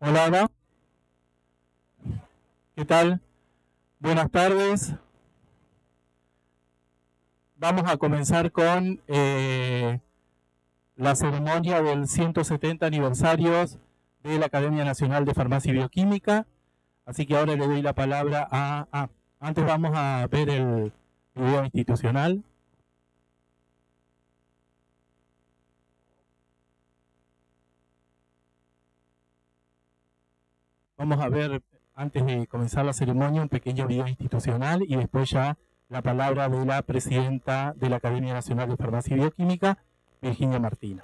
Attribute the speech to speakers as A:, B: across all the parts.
A: Hola, Ana. ¿Qué tal? Buenas tardes. Vamos a comenzar con la ceremonia del 170 aniversarios de la Academia Nacional de Farmacia y Bioquímica. Así que ahora le doy la palabra a... antes vamos a ver el video institucional. Vamos a ver, antes de comenzar la ceremonia, un pequeño video institucional y después ya la palabra de la presidenta de la Academia Nacional de Farmacia y Bioquímica, Virginia Martina.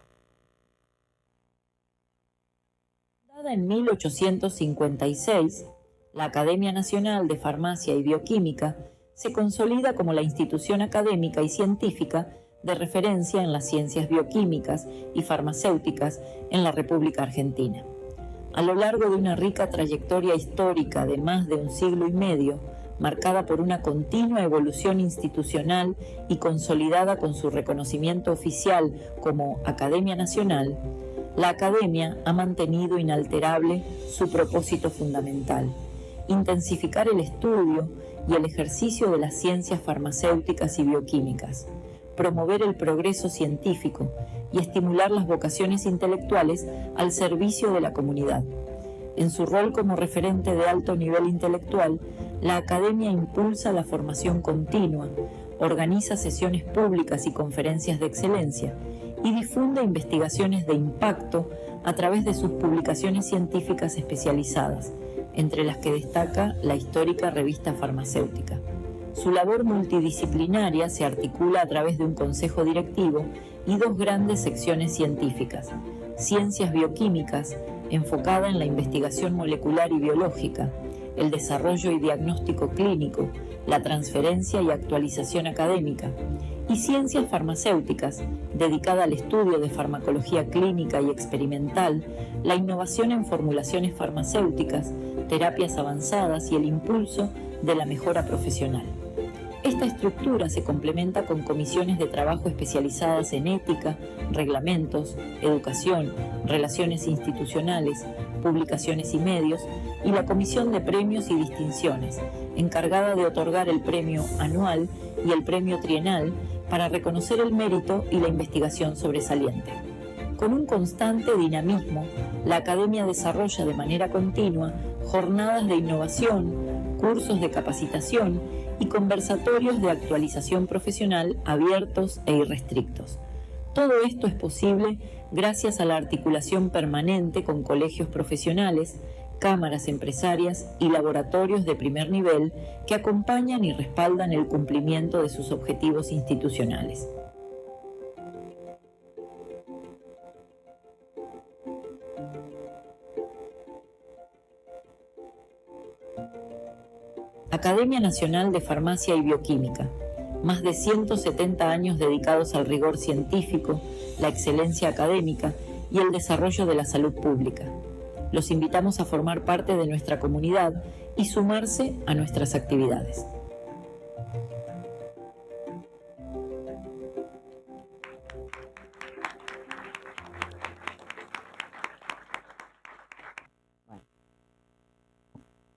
B: Fundada en 1856, la Academia Nacional de Farmacia y Bioquímica se consolida como la institución académica y científica de referencia en las ciencias bioquímicas y farmacéuticas en la República Argentina. A lo largo de una rica trayectoria histórica de más de un siglo y medio, marcada por una continua evolución institucional y consolidada con su reconocimiento oficial como Academia Nacional, la Academia ha mantenido inalterable su propósito fundamental: intensificar el estudio y el ejercicio de las ciencias farmacéuticas y bioquímicas, promover el progreso científico y estimular las vocaciones intelectuales al servicio de la comunidad. En su rol como referente de alto nivel intelectual, la Academia impulsa la formación continua, organiza sesiones públicas y conferencias de excelencia y difunde investigaciones de impacto a través de sus publicaciones científicas especializadas, entre las que destaca la histórica Revista Farmacéutica. Su labor multidisciplinaria se articula a través de un consejo directivo y dos grandes secciones científicas: Ciencias Bioquímicas, enfocada en la investigación molecular y biológica, el desarrollo y diagnóstico clínico, la transferencia y actualización académica, y Ciencias Farmacéuticas, dedicada al estudio de farmacología clínica y experimental, la innovación en formulaciones farmacéuticas, terapias avanzadas y el impulso de la mejora profesional. Esta estructura se complementa con comisiones de trabajo especializadas en ética, reglamentos, educación, relaciones institucionales, publicaciones y medios, y la Comisión de Premios y Distinciones, encargada de otorgar el premio anual y el premio trienal para reconocer el mérito y la investigación sobresaliente. Con un constante dinamismo, la Academia desarrolla de manera continua jornadas de innovación, cursos de capacitación y conversatorios de actualización profesional abiertos e irrestrictos. Todo esto es posible gracias a la articulación permanente con colegios profesionales, cámaras empresarias y laboratorios de primer nivel que acompañan y respaldan el cumplimiento de sus objetivos institucionales. Academia Nacional de Farmacia y Bioquímica. Más de 170 años dedicados al rigor científico, la excelencia académica y el desarrollo de la salud pública. Los invitamos a formar parte de nuestra comunidad y sumarse a nuestras actividades.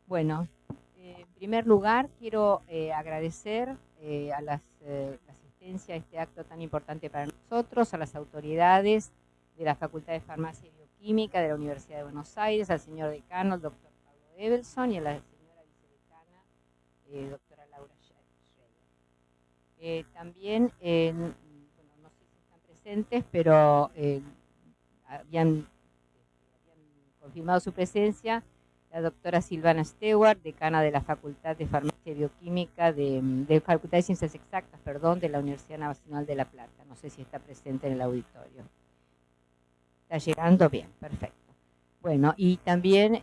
C: Bueno, en primer lugar quiero agradecer a la asistencia a este acto tan importante para nosotros, a las autoridades de la Facultad de Farmacia y Bioquímica de la Universidad de Buenos Aires, al señor decano, el doctor Pablo Evelson, y a la señora vicedecana, doctora Laura Schreier. También, bueno, no sé si están presentes, pero habían confirmado su presencia la doctora Silvana Stewart, decana de la Facultad de Farmacia y Bioquímica de Facultad de Ciencias Exactas, de la Universidad Nacional de La Plata. No sé si está presente en el auditorio. ¿Está llegando? Bien, perfecto. Bueno, y también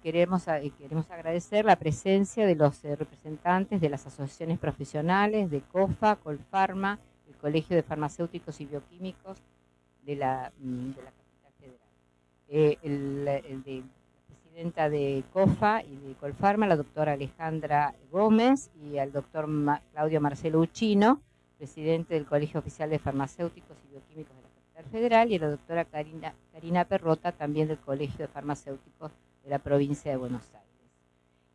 C: queremos agradecer la presencia de los representantes de las asociaciones profesionales de COFA, Colfarma, el Colegio de Farmacéuticos y Bioquímicos de la Capital Federal. La presidenta de COFA y de Colfarma, la doctora Alejandra Gómez, y al doctor Claudio Marcelo Uchino, presidente del Colegio Oficial de Farmacéuticos y Bioquímicos de la Capital Federal, y la doctora Karina Perrota, también del Colegio de Farmacéuticos de la provincia de Buenos Aires.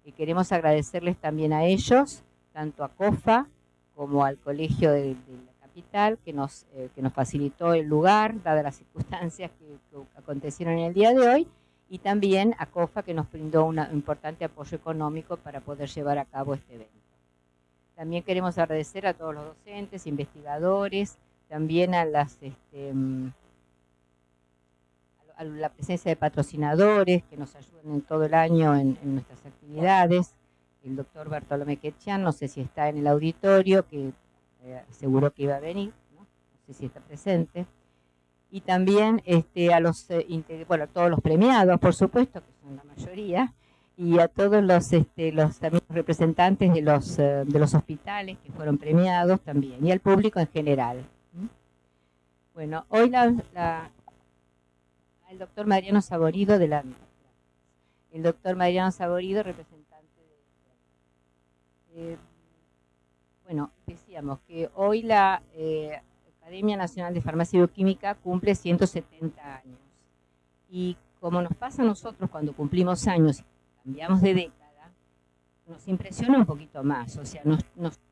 C: Y queremos agradecerles también a ellos, tanto a COFA como al Colegio de la Capital, que nos facilitó el lugar, dadas las circunstancias que acontecieron en el día de hoy, y también a COFA, que nos brindó un importante apoyo económico para poder llevar a cabo este evento. También queremos agradecer a todos los docentes, investigadores, también a la presencia de patrocinadores que nos ayudan en todo el año en nuestras actividades. El doctor Bartolomé Quetchian, no sé si está en el auditorio, que aseguró que iba a venir, no sé si está presente. Y también a todos los premiados, por supuesto, que son la mayoría, y a todos los también representantes de los hospitales que fueron premiados también, y al público en general. Bueno, hoy el doctor Mariano Saborido representante decíamos que hoy la Academia Nacional de Farmacia y Bioquímica cumple 170 años. Y como nos pasa a nosotros cuando cumplimos años y cambiamos de década, nos impresiona un poquito más, o sea, nos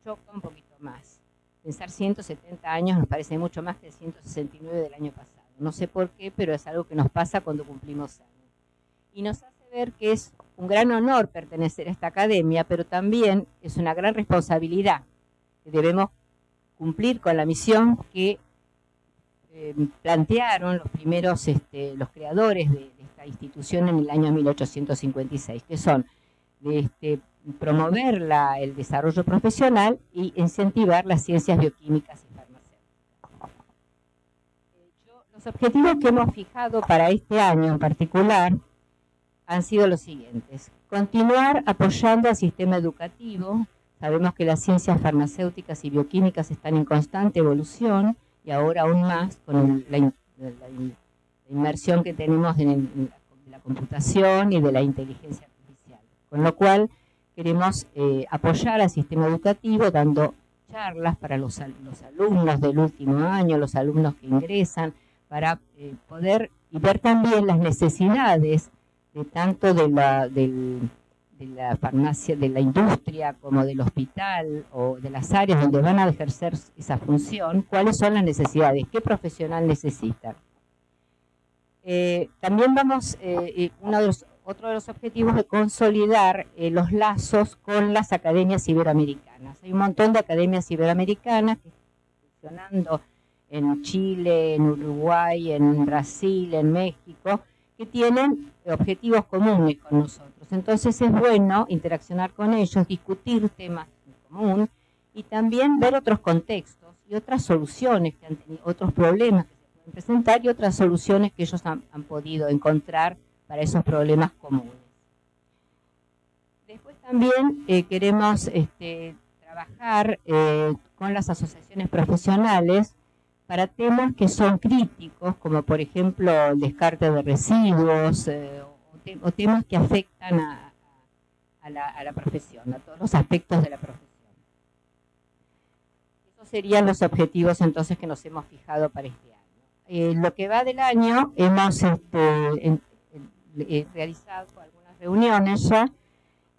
C: choca un poquito más. Pensar 170 años nos parece mucho más que 169 del año pasado. No sé por qué, pero es algo que nos pasa cuando cumplimos años. Y nos hace ver que es un gran honor pertenecer a esta academia, pero también es una gran responsabilidad que debemos cumplir con la misión que plantearon los primeros los creadores de esta institución en el año 1856, que son promover el desarrollo profesional y incentivar las ciencias bioquímicas y farmacéuticas. Los objetivos que hemos fijado para este año en particular han sido los siguientes: continuar apoyando al sistema educativo. Sabemos que las ciencias farmacéuticas y bioquímicas están en constante evolución y ahora aún más con la inmersión que tenemos en la computación y de la inteligencia artificial. Con lo cual queremos apoyar al sistema educativo dando charlas para los alumnos del último año, los alumnos que ingresan, para poder y ver también las necesidades de tanto de la farmacia, de la industria, como del hospital o de las áreas donde van a ejercer esa función, cuáles son las necesidades, qué profesional necesitan. También vamos, otro de los objetivos de consolidar los lazos con las academias iberoamericanas. Hay un montón de academias iberoamericanas que están funcionando en Chile, en Uruguay, en Brasil, en México, que tienen objetivos comunes con nosotros. Entonces es bueno interaccionar con ellos, discutir temas en común y también ver otros contextos y otras soluciones que han tenido, otros problemas que se pueden presentar y otras soluciones que ellos han podido encontrar para esos problemas comunes. Después también queremos trabajar con las asociaciones profesionales para temas que son críticos, como por ejemplo el descarte de residuos o temas que afectan a la profesión, a todos los aspectos de la profesión. Esos serían los objetivos entonces que nos hemos fijado para este año. Lo que va del año hemos realizado algunas reuniones ya.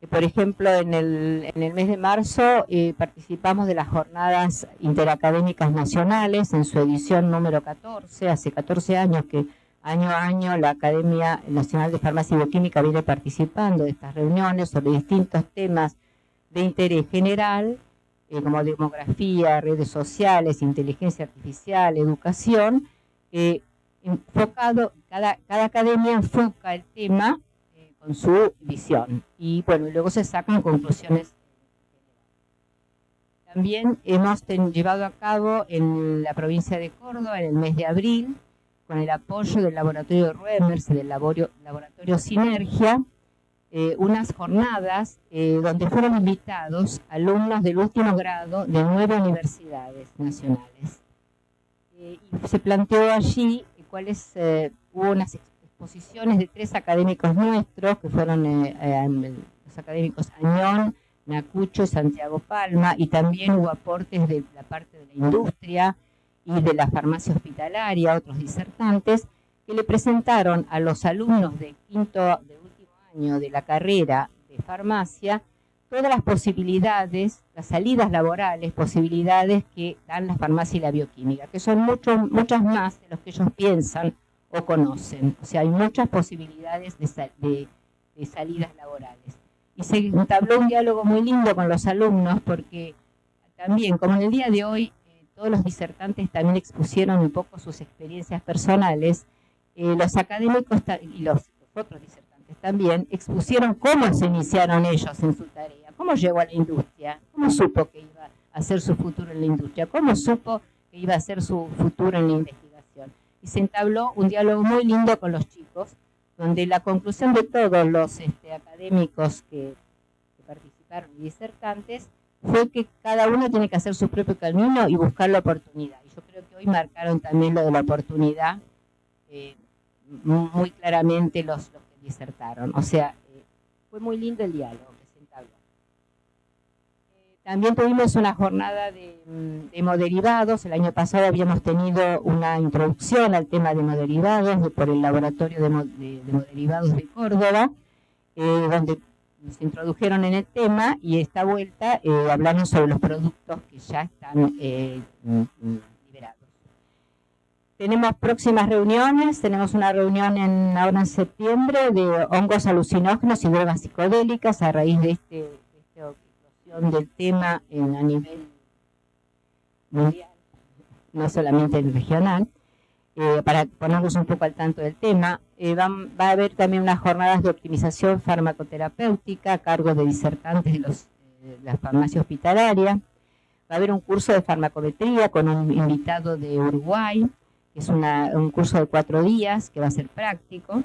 C: Por ejemplo, en el mes de marzo participamos de las Jornadas Interacadémicas Nacionales en su edición número 14. Hace 14 años que año a año la Academia Nacional de Farmacia y Bioquímica viene participando de estas reuniones sobre distintos temas de interés general, como demografía, redes sociales, inteligencia artificial, educación, enfocado, cada academia enfoca el tema con su visión y bueno, luego se sacan conclusiones. También hemos llevado a cabo en la provincia de Córdoba, en el mes de abril, con el apoyo del laboratorio Reimers y del laboratorio Sinergia, unas jornadas donde fueron invitados alumnos del último grado de 9 universidades nacionales. Y se planteó allí hubo unas exposiciones de 3 académicos nuestros, que fueron los académicos Añón, Nacucho y Santiago Palma, y también hubo aportes de la parte de la industria y de la farmacia hospitalaria, otros disertantes, que le presentaron a los alumnos de último año de la carrera de farmacia todas las posibilidades, las salidas laborales, posibilidades que dan la farmacia y la bioquímica, que son muchas más de los que ellos piensan o conocen. O sea, hay muchas posibilidades de salidas laborales. Y se entabló un diálogo muy lindo con los alumnos porque también, como en el día de hoy, todos los disertantes también expusieron un poco sus experiencias personales, los académicos y los otros disertantes también expusieron cómo se iniciaron ellos en su tarea, cómo llegó a la industria, cómo supo que iba a hacer su futuro en la industria, cómo supo que iba a hacer su futuro en la investigación. Y se entabló un diálogo muy lindo con los chicos, donde la conclusión de todos los académicos que participaron y disertantes fue que cada uno tiene que hacer su propio camino y buscar la oportunidad. Y yo creo que hoy marcaron también lo de la oportunidad muy claramente los que disertaron. O sea, fue muy lindo el diálogo que se entabló. También tuvimos una jornada de hemoderivados. El año pasado habíamos tenido una introducción al tema de hemoderivados por el Laboratorio de Hemoderivados de Córdoba, donde nos introdujeron en el tema, y esta vuelta hablaron sobre los productos que ya están liberados. Tenemos próximas reuniones, tenemos una reunión ahora en septiembre de hongos alucinógenos y drogas psicodélicas a raíz de esta explosión del tema a nivel mundial, no solamente regional. Para ponernos un poco al tanto del tema, va a haber también unas jornadas de optimización farmacoterapéutica a cargo de disertantes de la farmacia hospitalaria. Va a haber un curso de farmacometría con un invitado de Uruguay, que es un curso de 4 días que va a ser práctico.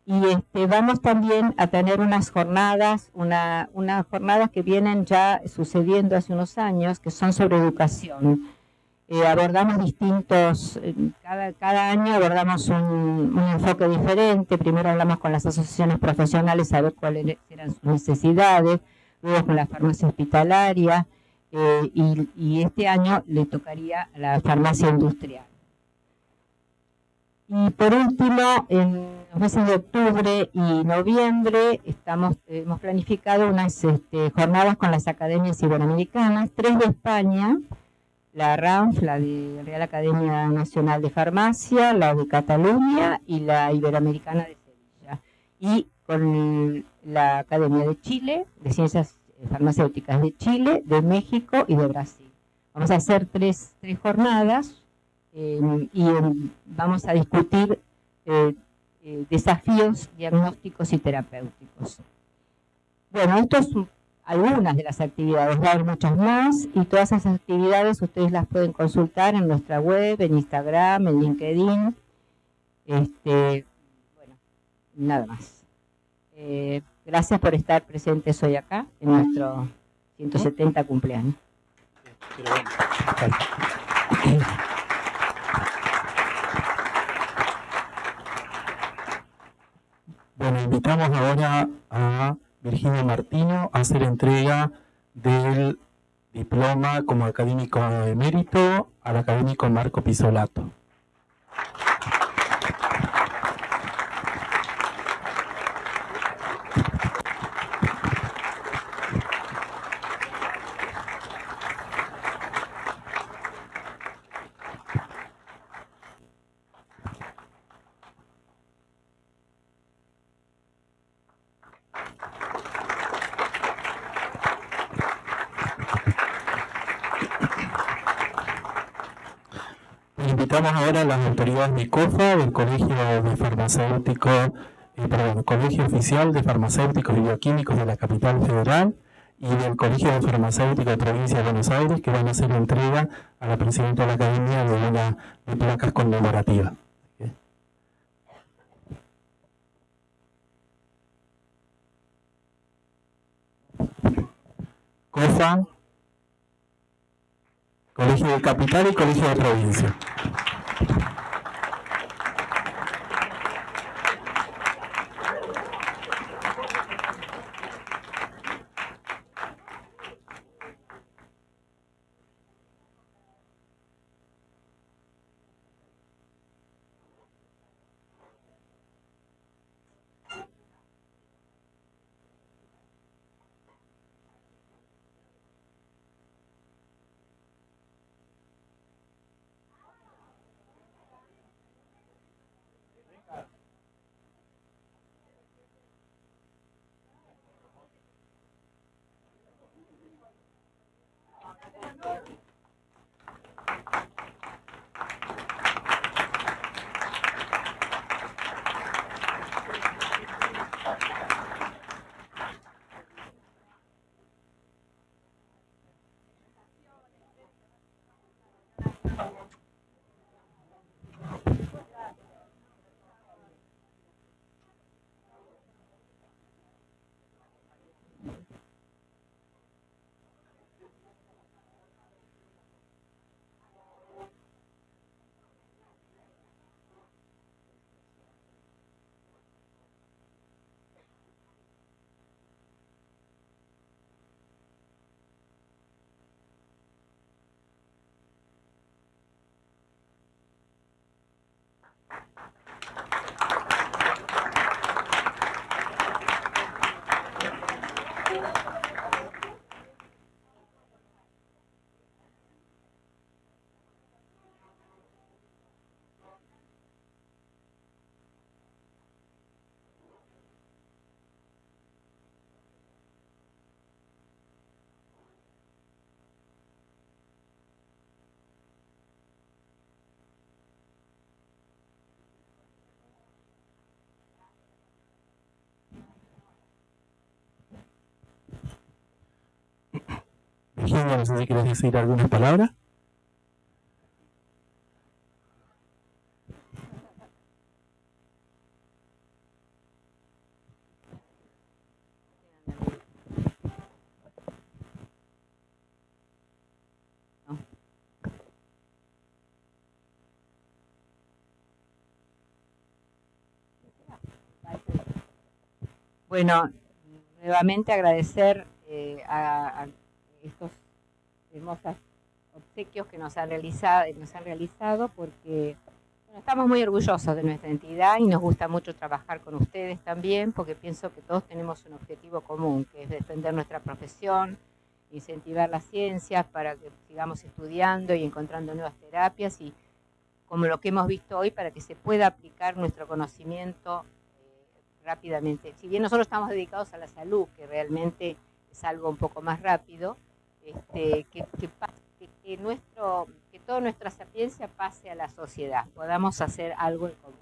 C: Y vamos también a tener unas jornadas, unas jornadas que vienen ya sucediendo hace unos años, que son sobre educación. Abordamos distintos, cada año abordamos un enfoque diferente. Primero hablamos con las asociaciones profesionales a ver cuáles eran sus necesidades, luego con la farmacia hospitalaria, y este año le tocaría a la farmacia industrial. Y por último, en los meses de octubre y noviembre hemos planificado unas jornadas con las academias iberoamericanas, 3 de España, la RANF, la de Real Academia Nacional de Farmacia, la de Cataluña y la Iberoamericana de Sevilla. Y con la Academia de Chile, de Ciencias Farmacéuticas de Chile, de México y de Brasil. Vamos a hacer tres jornadas y vamos a discutir desafíos diagnósticos y terapéuticos. Bueno, esto es algunas de las actividades, va a haber muchas más, y todas esas actividades ustedes las pueden consultar en nuestra web, en Instagram, en LinkedIn. Bueno, nada más. Gracias por estar presentes hoy acá en nuestro 170 cumpleaños.
A: Bueno, invitamos ahora a Virginia Martino a hacer entrega del diploma como académico emérito al académico Marco Pisolato. Invitamos ahora a las autoridades de COFA, del Colegio de Farmacéuticos, Colegio Oficial de Farmacéuticos y Bioquímicos de la Capital Federal, y del Colegio de Farmacéuticos de Provincia de Buenos Aires, que van a hacer la entrega a la presidenta de la Academia de placas conmemorativas. COFA, Colegio de Capital y Colegio de Provincia. Virginia, no sé si quieres decir algunas palabras.
C: Bueno, nuevamente agradecer a estos hermosos obsequios que nos han realizado porque bueno, estamos muy orgullosos de nuestra entidad y nos gusta mucho trabajar con ustedes también, porque pienso que todos tenemos un objetivo común, que es defender nuestra profesión, incentivar las ciencias para que sigamos estudiando y encontrando nuevas terapias y, como lo que hemos visto hoy, para que se pueda aplicar nuestro conocimiento rápidamente. Si bien nosotros estamos dedicados a la salud, que realmente es algo un poco más rápido, que toda nuestra sapiencia pase a la sociedad, podamos hacer algo en común.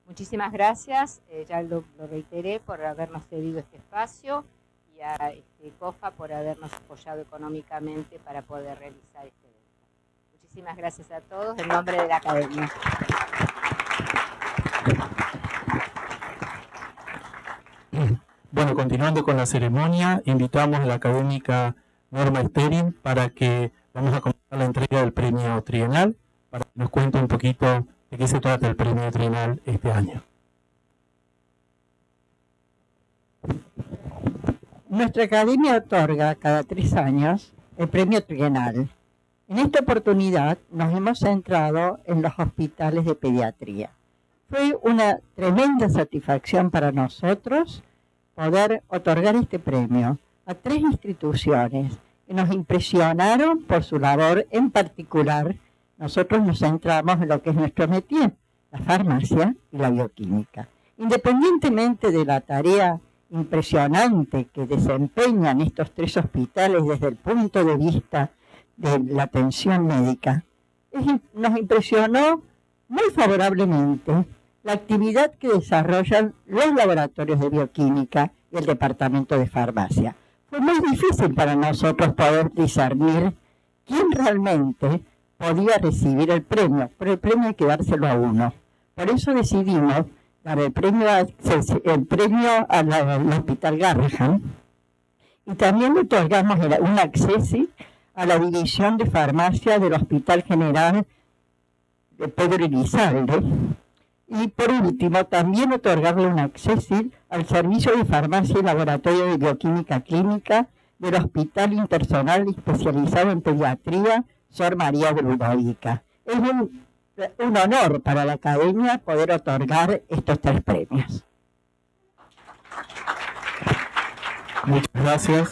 C: Muchísimas gracias, ya lo reiteré, por habernos cedido este espacio y a COFA por habernos apoyado económicamente para poder realizar este evento. Muchísimas gracias a todos en nombre de la Academia.
A: Bueno, continuando con la ceremonia, invitamos a la académica Norma Esterin para que vamos a comenzar la entrega del premio trienal, para que nos cuente un poquito de qué se trata el premio trienal este año.
D: Nuestra academia otorga cada 3 años el premio trienal. En esta oportunidad nos hemos centrado en los hospitales de pediatría. Fue una tremenda satisfacción para nosotros poder otorgar este premio a 3 instituciones que nos impresionaron por su labor. En particular, nosotros nos centramos en lo que es nuestro métier, la farmacia y la bioquímica. Independientemente de la tarea impresionante que desempeñan estos 3 hospitales desde el punto de vista de la atención médica, nos impresionó muy favorablemente la actividad que desarrollan los laboratorios de bioquímica y el departamento de farmacia. Fue muy difícil para nosotros poder discernir quién realmente podía recibir el premio, pero el premio hay que dárselo a uno. Por eso decidimos dar el premio al Hospital Garrahan, y también le otorgamos un acceso a la división de farmacia del Hospital General de Pedro Elizalde. Y por último, también otorgarle un acceso al servicio de farmacia y laboratorio de bioquímica clínica del Hospital Intersonal Especializado en Pediatría Sor María de Ludovica. Es un honor para la Academia poder otorgar estos 3 premios.
A: Muchas gracias.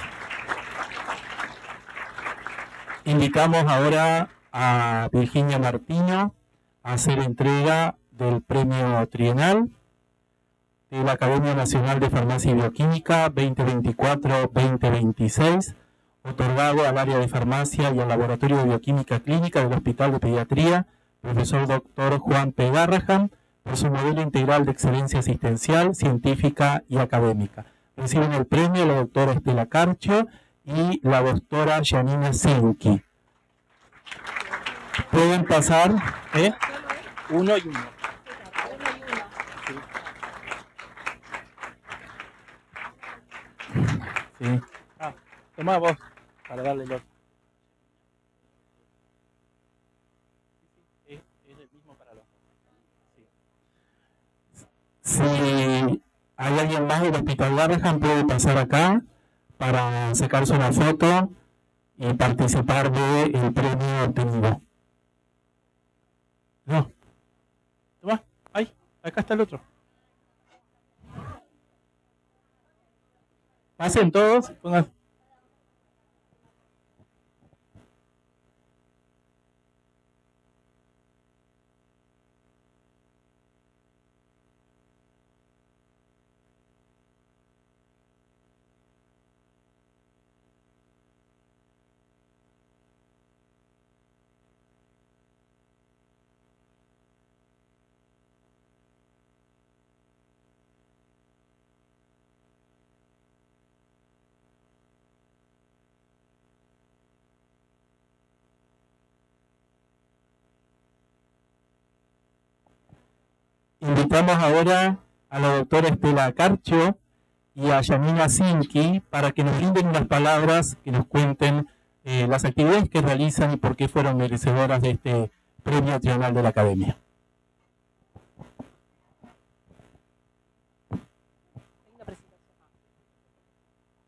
A: Invitamos ahora a Virginia Martino a hacer entrega del premio trienal de la Academia Nacional de Farmacia y Bioquímica 2024-2026, otorgado al área de farmacia y al Laboratorio de Bioquímica Clínica del Hospital de Pediatría, profesor doctor Juan P. Garrahan, por su modelo integral de excelencia asistencial, científica y académica. Reciben el premio la doctora Estela Carcho y la doctora Janina Senki. Pueden pasar uno y uno. Sí. Toma vos para darle el otro. Es el mismo para los dos. Si hay alguien más del Hospital Garrahan, puede pasar acá para sacarse una foto y participar del premio obtenido. No. Toma, ahí, acá está el otro. Pasen todos, pongan. Invitamos ahora a la doctora Estela Carcio y a Yanina Sinki para que nos brinden unas palabras, que nos cuenten las actividades que realizan y por qué fueron merecedoras de este Premio Nacional de la Academia.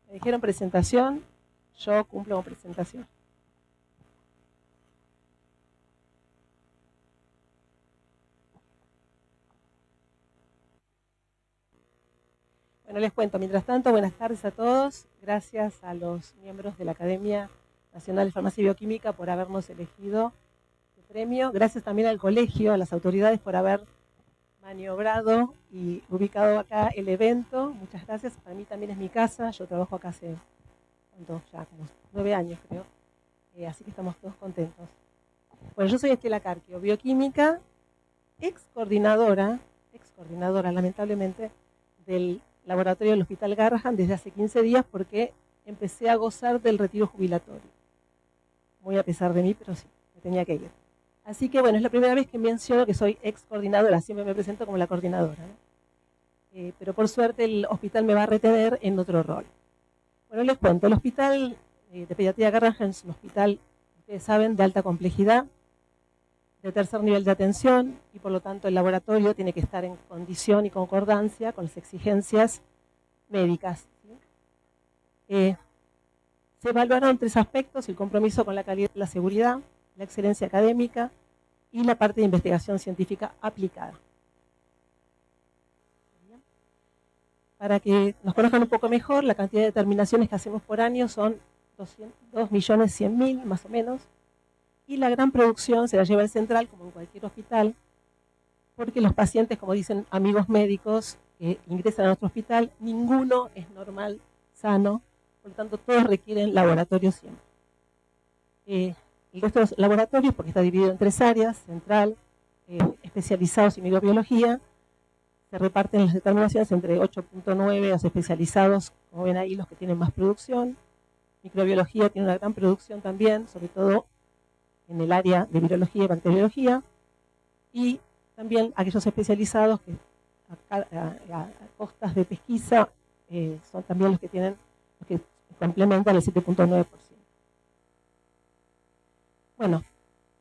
E: Me dijeron presentación, yo cumplo con presentación. Bueno, les cuento. Mientras tanto, buenas tardes a todos. Gracias a los miembros de la Academia Nacional de Farmacia y Bioquímica por habernos elegido este premio. Gracias también al colegio, a las autoridades por haber maniobrado y ubicado acá el evento. Muchas gracias. Para mí también es mi casa. Yo trabajo acá hace, ya como 9 años creo. Así que estamos todos contentos. Bueno, yo soy Estela Carcio, bioquímica, ex coordinadora lamentablemente, del laboratorio del Hospital Garrahan desde hace 15 días porque empecé a gozar del retiro jubilatorio. Muy a pesar de mí, pero sí, me tenía que ir. Así que bueno, es la primera vez que menciono que soy ex coordinadora, siempre me presento como la coordinadora, ¿no? Pero por suerte el hospital me va a retener en otro rol. Bueno, les cuento, el hospital de pediatría Garrahan es un hospital, ustedes saben, de alta complejidad, de tercer nivel de atención, y por lo tanto el laboratorio tiene que estar en condición y concordancia con las exigencias médicas, ¿sí? Se evaluaron 3 aspectos: el compromiso con la calidad, la seguridad, la excelencia académica y la parte de investigación científica aplicada. Para que nos conozcan un poco mejor, la cantidad de determinaciones que hacemos por año son 2.100.000 más o menos, y la gran producción se la lleva el central, como en cualquier hospital, porque los pacientes, como dicen amigos médicos que ingresan a nuestro hospital, ninguno es normal, sano, por lo tanto todos requieren laboratorios siempre. El resto de los laboratorios, porque está dividido en 3 áreas, central, especializados y microbiología, se reparten las determinaciones entre 8.9 los especializados, como ven ahí, los que tienen más producción. Microbiología tiene una gran producción también, sobre todo en el área de virología y bacteriología, y también aquellos especializados que a costas de pesquisa son también los que complementan el 7.9%. Bueno,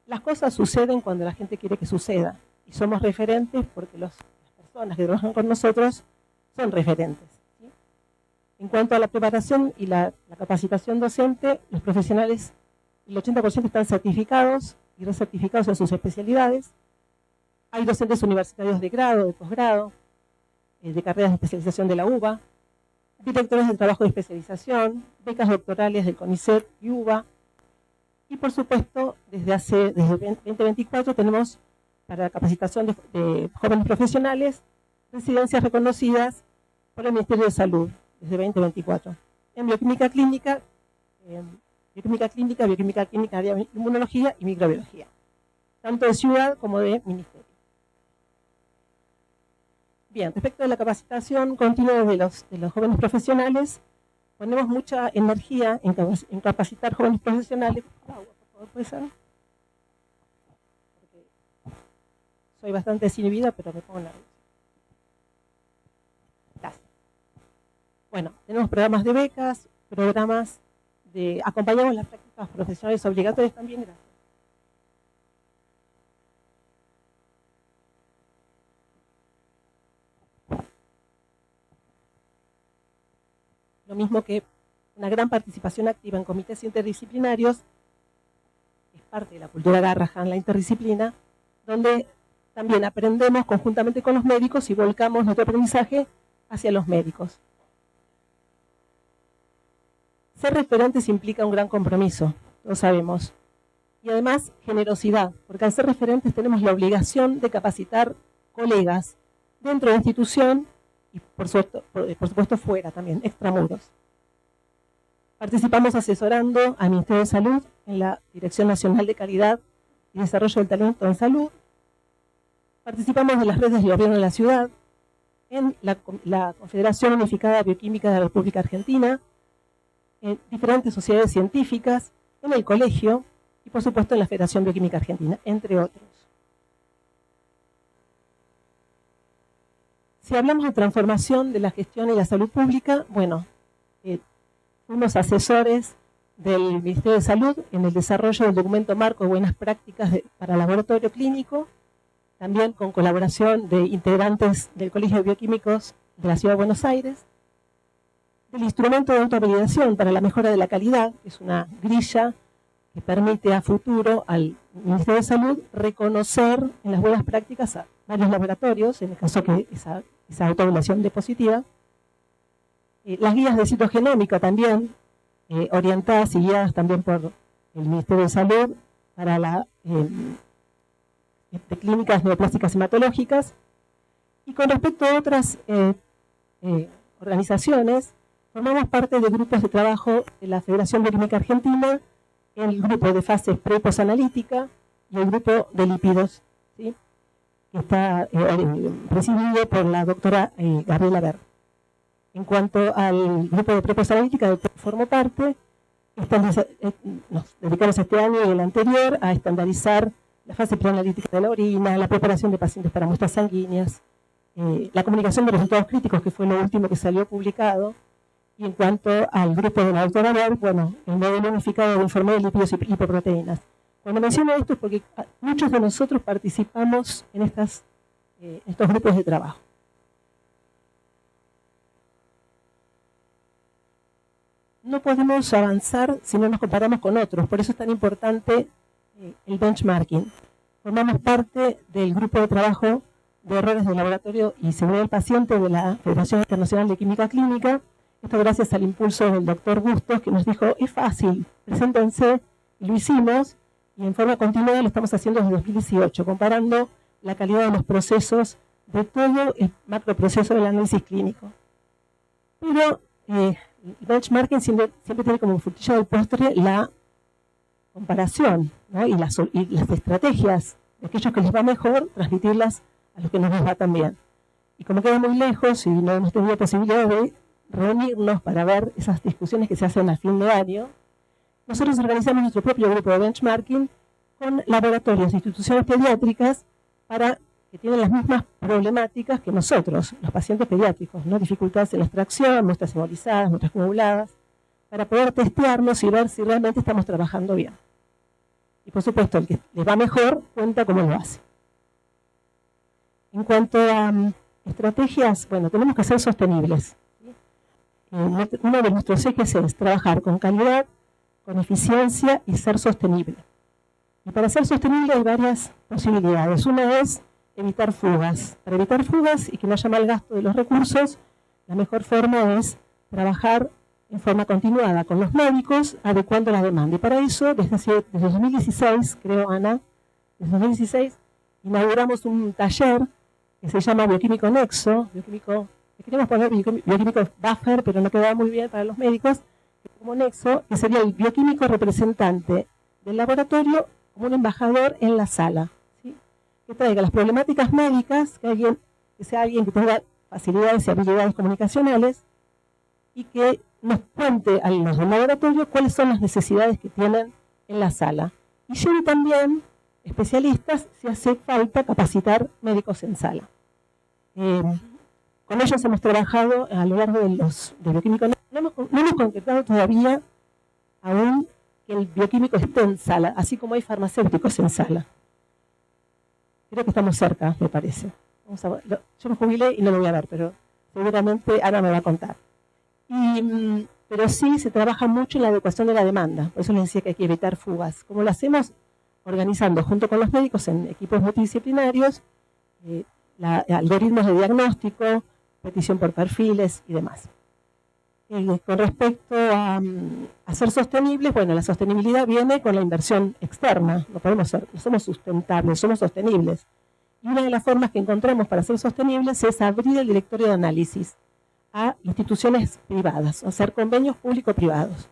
E: las cosas suceden cuando la gente quiere que suceda, y somos referentes porque las personas que trabajan con nosotros son referentes, ¿sí? En cuanto a la preparación y la capacitación docente, los profesionales, el 80% están certificados y recertificados en sus especialidades. Hay docentes universitarios de grado, de posgrado, de carreras de especialización de la UBA, directores de trabajo de especialización, becas doctorales del CONICET y UBA. Y por supuesto, desde 2024 tenemos para la capacitación de jóvenes profesionales residencias reconocidas por el Ministerio de Salud desde 2024. En bioquímica clínica, de inmunología y microbiología, tanto de ciudad como de ministerio. Bien, respecto a la capacitación continua de los jóvenes profesionales, ponemos mucha energía en capacitar jóvenes profesionales. Por favor, ¿puede ser? Porque soy bastante desinhibida, pero me pongo nerviosa. Gracias. Bueno, tenemos programas de becas, programas de... Acompañamos las prácticas profesionales obligatorias también. Gracias. Lo mismo que una gran participación activa en comités interdisciplinarios, es parte de la cultura Garrahan, la interdisciplina, donde también aprendemos conjuntamente con los médicos y volcamos nuestro aprendizaje hacia los médicos. Ser referentes implica un gran compromiso, lo sabemos, y además generosidad, porque al ser referentes tenemos la obligación de capacitar colegas dentro de la institución y por supuesto fuera también, extramuros. Participamos asesorando al Ministerio de Salud en la Dirección Nacional de Calidad y Desarrollo del Talento en Salud. Participamos en las redes de gobierno de la ciudad, en la Confederación Unificada Bioquímica de la República Argentina, en diferentes sociedades científicas, en el colegio y por supuesto en la Federación Bioquímica Argentina, entre otros. Si hablamos de transformación de la gestión y la salud pública, bueno, fuimos asesores del Ministerio de Salud en el desarrollo del documento marco de buenas prácticas para laboratorio clínico, también con colaboración de integrantes del Colegio de Bioquímicos de la Ciudad de Buenos Aires, del instrumento de autovalidación para la mejora de la calidad, que es una grilla que permite a futuro al Ministerio de Salud reconocer en las buenas prácticas a varios laboratorios, en el caso que esa autovalidación de positiva. Las guías de citogenómica también, orientadas y guiadas también por el Ministerio de Salud para la de clínicas neoplásticas hematológicas. Y con respecto a otras organizaciones, formamos parte de grupos de trabajo de la Federación Bioquímica Argentina, el grupo de fases pre- y posanalítica y el grupo de lípidos, ¿sí?, que está presidido por la doctora Gabriela Ver. En cuanto al grupo de pre- y posanalítica del que formo parte, nos dedicamos este año y el anterior a estandarizar la fase preanalítica de la orina, la preparación de pacientes para muestras sanguíneas, la comunicación de resultados críticos, que fue lo último que salió publicado. Y en cuanto al grupo de la doctora Ver, bueno, el modelo unificado de informe de lípidos y lipoproteínas. Cuando menciono esto es porque muchos de nosotros participamos en estos grupos de trabajo. No podemos avanzar si no nos comparamos con otros, por eso es tan importante el benchmarking. Formamos parte del grupo de trabajo de errores del laboratorio y seguridad del paciente de la Federación Internacional de Química Clínica. Esto gracias al impulso del doctor Bustos, que nos dijo, es fácil, preséntense, y lo hicimos, y en forma continuada lo estamos haciendo desde 2018, comparando la calidad de los procesos de todo el macroproceso del análisis clínico. Pero el benchmarking siempre tiene como frutilla del postre la comparación, ¿no?, y las estrategias de aquellos que les va mejor, transmitirlas a los que no les va tan bien. Y como queda muy lejos y no hemos tenido posibilidad de reunirnos para ver esas discusiones que se hacen a fin de año, nosotros organizamos nuestro propio grupo de benchmarking con laboratorios e instituciones pediátricas que tienen las mismas problemáticas que nosotros, los pacientes pediátricos, ¿no?, dificultades en la extracción, muestras hemolizadas, muestras coaguladas, para poder testearnos y ver si realmente estamos trabajando bien. Y por supuesto, el que les va mejor cuenta cómo lo hace. En cuanto a estrategias, bueno, tenemos que ser sostenibles. Uno de nuestros ejes es trabajar con calidad, con eficiencia y ser sostenible. Y para ser sostenible hay varias posibilidades. Una es evitar fugas. Para evitar fugas y que no haya mal gasto de los recursos, la mejor forma es trabajar en forma continuada con los médicos, adecuando la demanda. Y para eso, desde 2016, creo, Ana, desde 2016, inauguramos un taller que se llama Bioquímico Nexo, queríamos poner bioquímico buffer, pero no quedaba muy bien para los médicos, como nexo, que sería el bioquímico representante del laboratorio como un embajador en la sala, ¿sí?, que traiga las problemáticas médicas, que sea alguien que tenga facilidades y habilidades comunicacionales y que nos cuente a los del laboratorio cuáles son las necesidades que tienen en la sala. Y lleve también especialistas si hace falta capacitar médicos en sala. Con ellos hemos trabajado a lo largo de bioquímico. No hemos concretado todavía aún que el bioquímico esté en sala, así como hay farmacéuticos en sala. Creo que estamos cerca, me parece. Yo me jubilé y no lo voy a ver, pero seguramente Ana me va a contar. Pero sí se trabaja mucho en la adecuación de la demanda. Por eso les decía que hay que evitar fugas. Como lo hacemos organizando junto con los médicos en equipos multidisciplinarios, algoritmos de diagnóstico, petición por perfiles y demás. Con respecto a ser sostenibles, bueno, la sostenibilidad viene con la inversión externa. No somos sustentables, somos sostenibles. Y una de las formas que encontramos para ser sostenibles es abrir el directorio de análisis a instituciones privadas, o hacer convenios público-privados.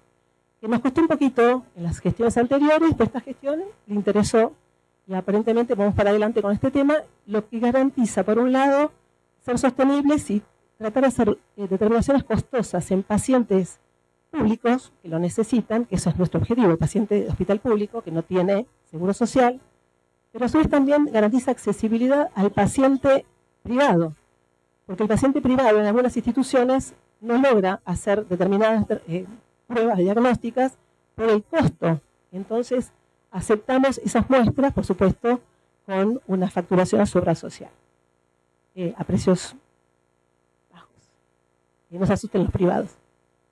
E: Que nos costó un poquito en las gestiones anteriores, pero esta gestión le interesó y aparentemente vamos para adelante con este tema, lo que garantiza, por un lado, ser sostenibles y tratar de hacer determinaciones costosas en pacientes públicos que lo necesitan, que eso es nuestro objetivo, el paciente de hospital público que no tiene seguro social, pero a su vez también garantiza accesibilidad al paciente privado. Porque el paciente privado en algunas instituciones no logra hacer determinadas pruebas diagnósticas por el costo. Entonces, aceptamos esas muestras, por supuesto, con una facturación a su obra social, a precios bajos. Que no se asusten los privados.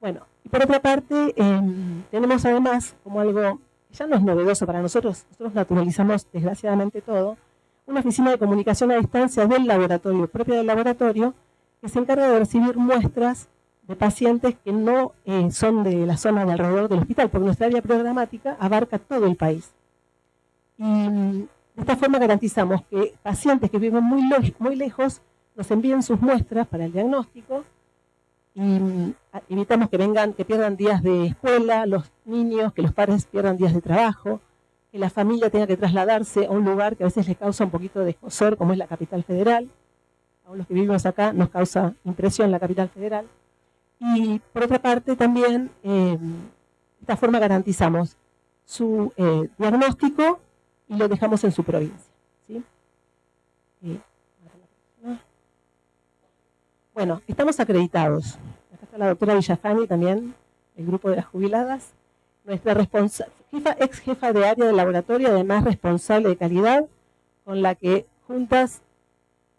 E: Bueno, y por otra parte, tenemos además, como algo que ya no es novedoso para nosotros naturalizamos desgraciadamente todo, una oficina de comunicación a distancia del laboratorio, propia del laboratorio, que se encarga de recibir muestras de pacientes que no son de la zona de alrededor del hospital, porque nuestra área programática abarca todo el país. Y de esta forma garantizamos que pacientes que viven muy lejos nos envíen sus muestras para el diagnóstico y evitamos que pierdan días de escuela, los niños, que los padres pierdan días de trabajo, que la familia tenga que trasladarse a un lugar que a veces les causa un poquito de escozor, como es la capital federal. A los que vivimos acá nos causa impresión la capital federal. Y por otra parte también, de esta forma garantizamos su diagnóstico y lo dejamos en su provincia. ¿Sí? Bueno, estamos acreditados. Acá está la doctora Villafani también, el grupo de las jubiladas. Nuestra ex jefa de área del laboratorio, además responsable de calidad, con la que juntas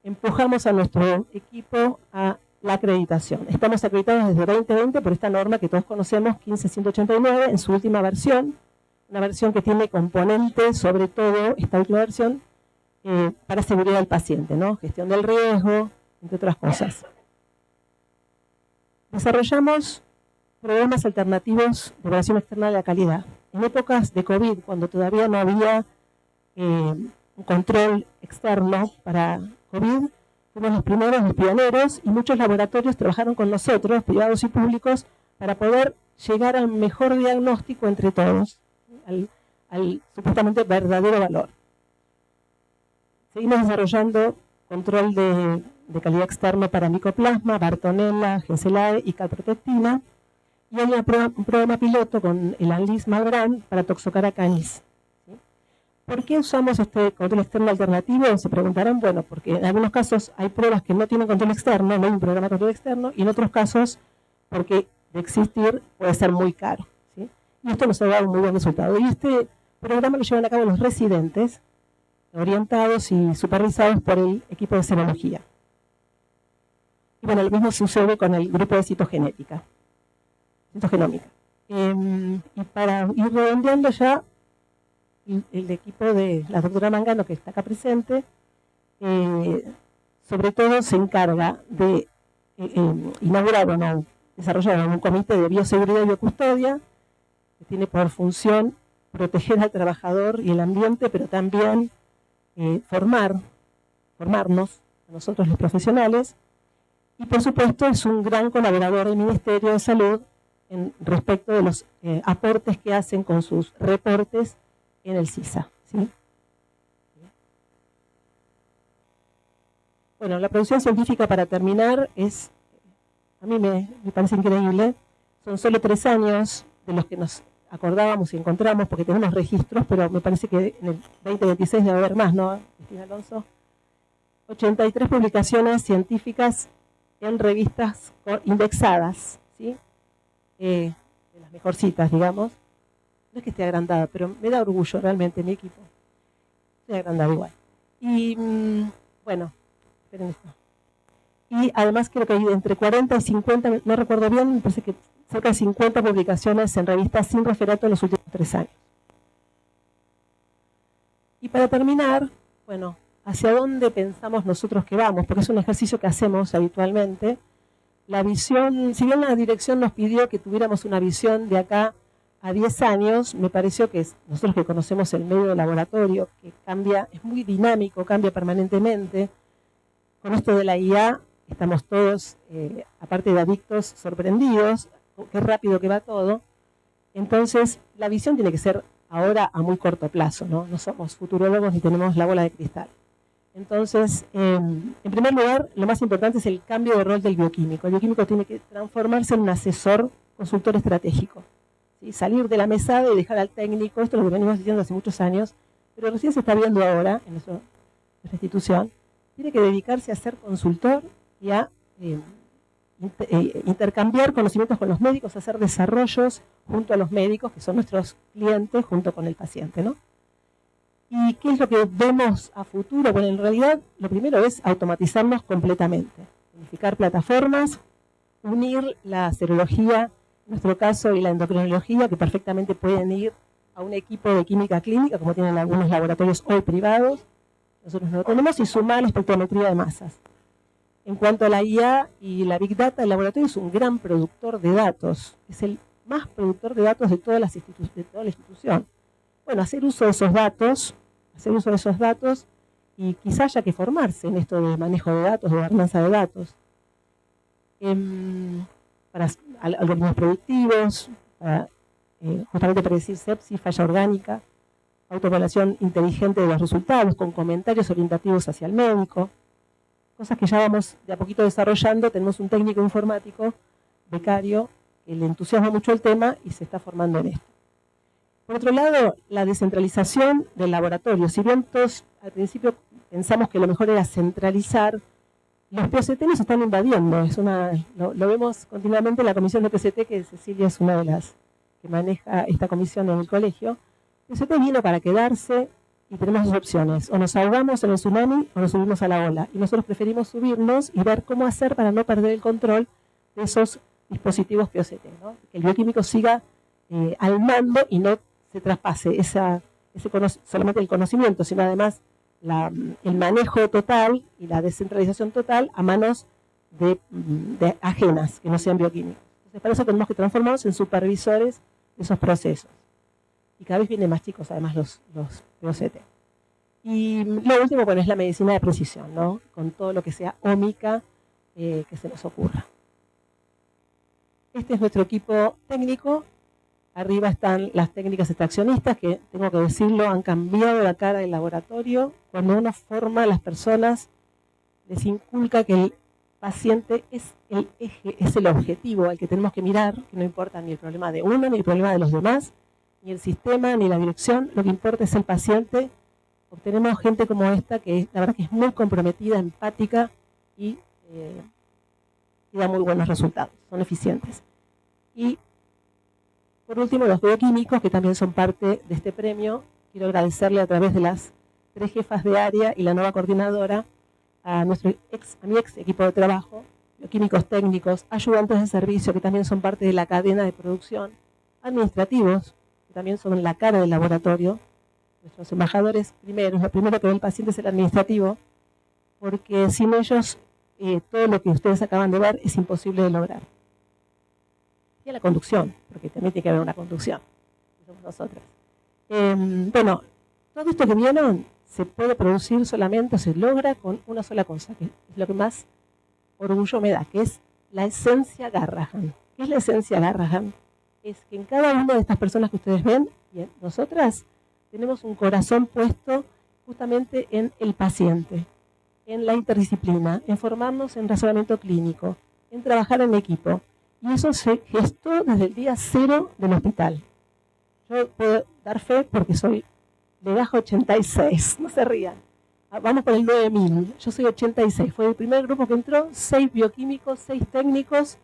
E: empujamos a nuestro equipo a la acreditación. Estamos acreditados desde 2020 por esta norma que todos conocemos, 15189, en su última versión, una versión que tiene componentes, sobre todo esta última versión, para seguridad del paciente, ¿no? Gestión del riesgo, entre otras cosas. Desarrollamos programas alternativos de evaluación externa de la calidad. En épocas de COVID, cuando todavía no había un control externo para COVID, fuimos los primeros, los pioneros, y muchos laboratorios trabajaron con nosotros, privados y públicos, para poder llegar al mejor diagnóstico entre todos, al supuestamente verdadero valor. Seguimos desarrollando control de calidad externo para micoplasma, Bartonella, Gencelae y calprotectina, y hay un programa piloto con el ANLIS Malbrán para Toxocara canis. ¿Por qué usamos este control externo alternativo? Se preguntarán, bueno, porque en algunos casos hay pruebas que no tienen control externo, no hay un programa de control externo, y en otros casos, porque de existir puede ser muy caro, ¿sí? Y esto nos ha dado un muy buen resultado. Y este programa lo llevan a cabo los residentes, orientados y supervisados por el equipo de serología. Y bueno, lo mismo sucede con el grupo de citogenómica. Y para ir redondeando ya, el equipo de la doctora Mangano, que está acá presente, sobre todo se encarga de inaugurar o desarrollar un comité de bioseguridad y biocustodia, que tiene por función proteger al trabajador y el ambiente, pero también formarnos a nosotros los profesionales, y por supuesto es un gran colaborador del Ministerio de Salud respecto de los aportes que hacen con sus reportes en el CISA. ¿Sí? Bueno, la producción científica, para terminar, a mí me parece increíble. Son solo 3 años de los que nos acordábamos y encontramos, porque tenemos registros, pero me parece que en el 2026 debe haber más, ¿no, Cristina Alonso? 83 publicaciones científicas en revistas indexadas, ¿sí? De las mejorcitas, digamos. No es que esté agrandada, pero me da orgullo realmente mi equipo. Estoy agrandada igual. Y bueno, esperen esto. Y además creo que hay entre 40 y 50, no recuerdo bien, me parece que cerca de 50 publicaciones en revistas sin referato en los últimos 3 años. Y para terminar, bueno, ¿hacia dónde pensamos nosotros que vamos? Porque es un ejercicio que hacemos habitualmente. La visión, si bien la dirección nos pidió que tuviéramos una visión de acá a 10 años, me pareció que nosotros que conocemos el medio de laboratorio, que cambia, es muy dinámico, cambia permanentemente. Con esto de la IA estamos todos, aparte de adictos, sorprendidos, qué rápido que va todo. Entonces, la visión tiene que ser ahora a muy corto plazo, ¿no? No somos futurólogos ni tenemos la bola de cristal. Entonces, en primer lugar, lo más importante es el cambio de rol del bioquímico. El bioquímico tiene que transformarse en un asesor, consultor estratégico. ¿Sí? Salir de la mesada y dejar al técnico, esto es lo que venimos diciendo hace muchos años, pero recién se está viendo ahora en nuestra institución. Tiene que dedicarse a ser consultor y a intercambiar conocimientos con los médicos, hacer desarrollos junto a los médicos, que son nuestros clientes, junto con el paciente, ¿no? ¿Y qué es lo que vemos a futuro? Bueno, en realidad lo primero es automatizarnos completamente, unificar plataformas, unir la serología, en nuestro caso, y la endocrinología, que perfectamente pueden ir a un equipo de química clínica, como tienen algunos laboratorios hoy privados, nosotros no lo tenemos, y sumar la espectrometría de masas. En cuanto a la IA y la Big Data, el laboratorio es un gran productor de datos, es el más productor de datos de toda la institución. Bueno, hacer uso de esos datos, y quizá haya que formarse en esto de manejo de datos, de gobernanza de datos, para algoritmos predictivos, para justamente predecir sepsis, falla orgánica, autoevaluación inteligente de los resultados, con comentarios orientativos hacia el médico, cosas que ya vamos de a poquito desarrollando. Tenemos un técnico informático, becario, que le entusiasma mucho el tema y se está formando en esto. Por otro lado, la descentralización del laboratorio. Si bien todos al principio pensamos que lo mejor era centralizar, los POCT nos están invadiendo. Lo vemos continuamente en la comisión de POCT, que Cecilia es una de las que maneja esta comisión en el colegio. POCT vino para quedarse y tenemos dos opciones. O nos ahogamos en el tsunami o nos subimos a la ola. Y nosotros preferimos subirnos y ver cómo hacer para no perder el control de esos dispositivos POCT, ¿no? Que el bioquímico siga al mando y no se traspase solamente el conocimiento, sino además el manejo total y la descentralización total a manos de ajenas, que no sean bioquímicos. Entonces, para eso tenemos que transformarnos en supervisores de esos procesos. Y cada vez vienen más chicos, además, los POCT. Y lo último, bueno, es la medicina de precisión, ¿no? Con todo lo que sea ómica que se nos ocurra. Este es nuestro equipo técnico. Arriba están las técnicas extraccionistas, que, tengo que decirlo, han cambiado la cara del laboratorio. Cuando uno forma a las personas, les inculca que el paciente es el eje, es el objetivo al que tenemos que mirar, que no importa ni el problema de uno, ni el problema de los demás, ni el sistema, ni la dirección. Lo que importa es el paciente. Obtenemos gente como esta, que la verdad que es muy comprometida, empática y da muy buenos resultados, son eficientes. Y por último, los bioquímicos, que también son parte de este premio. Quiero agradecerle a través de las 3 jefas de área y la nueva coordinadora a mi ex equipo de trabajo, bioquímicos técnicos, ayudantes de servicio, que también son parte de la cadena de producción, administrativos, que también son la cara del laboratorio. Nuestros embajadores lo primero que ve el paciente es el administrativo, porque sin ellos todo lo que ustedes acaban de ver es imposible de lograr. Y a la conducción, porque también tiene que haber una conducción, somos nosotros. Bueno, todo esto que vieron se puede producir solamente, o se logra con una sola cosa, que es lo que más orgullo me da, que es la esencia Garrahan. ¿Qué es la esencia Garrahan? Es que en cada una de estas personas que ustedes ven, y en nosotras, tenemos un corazón puesto justamente en el paciente, en la interdisciplina, en formarnos en razonamiento clínico, en trabajar en equipo. Y eso se gestó desde el día 0 del hospital. Yo puedo dar fe porque soy de bajo 86, no se rían. Vamos por el 9000, yo soy 86. Fue el primer grupo que entró, 6 bioquímicos, 6 técnicos,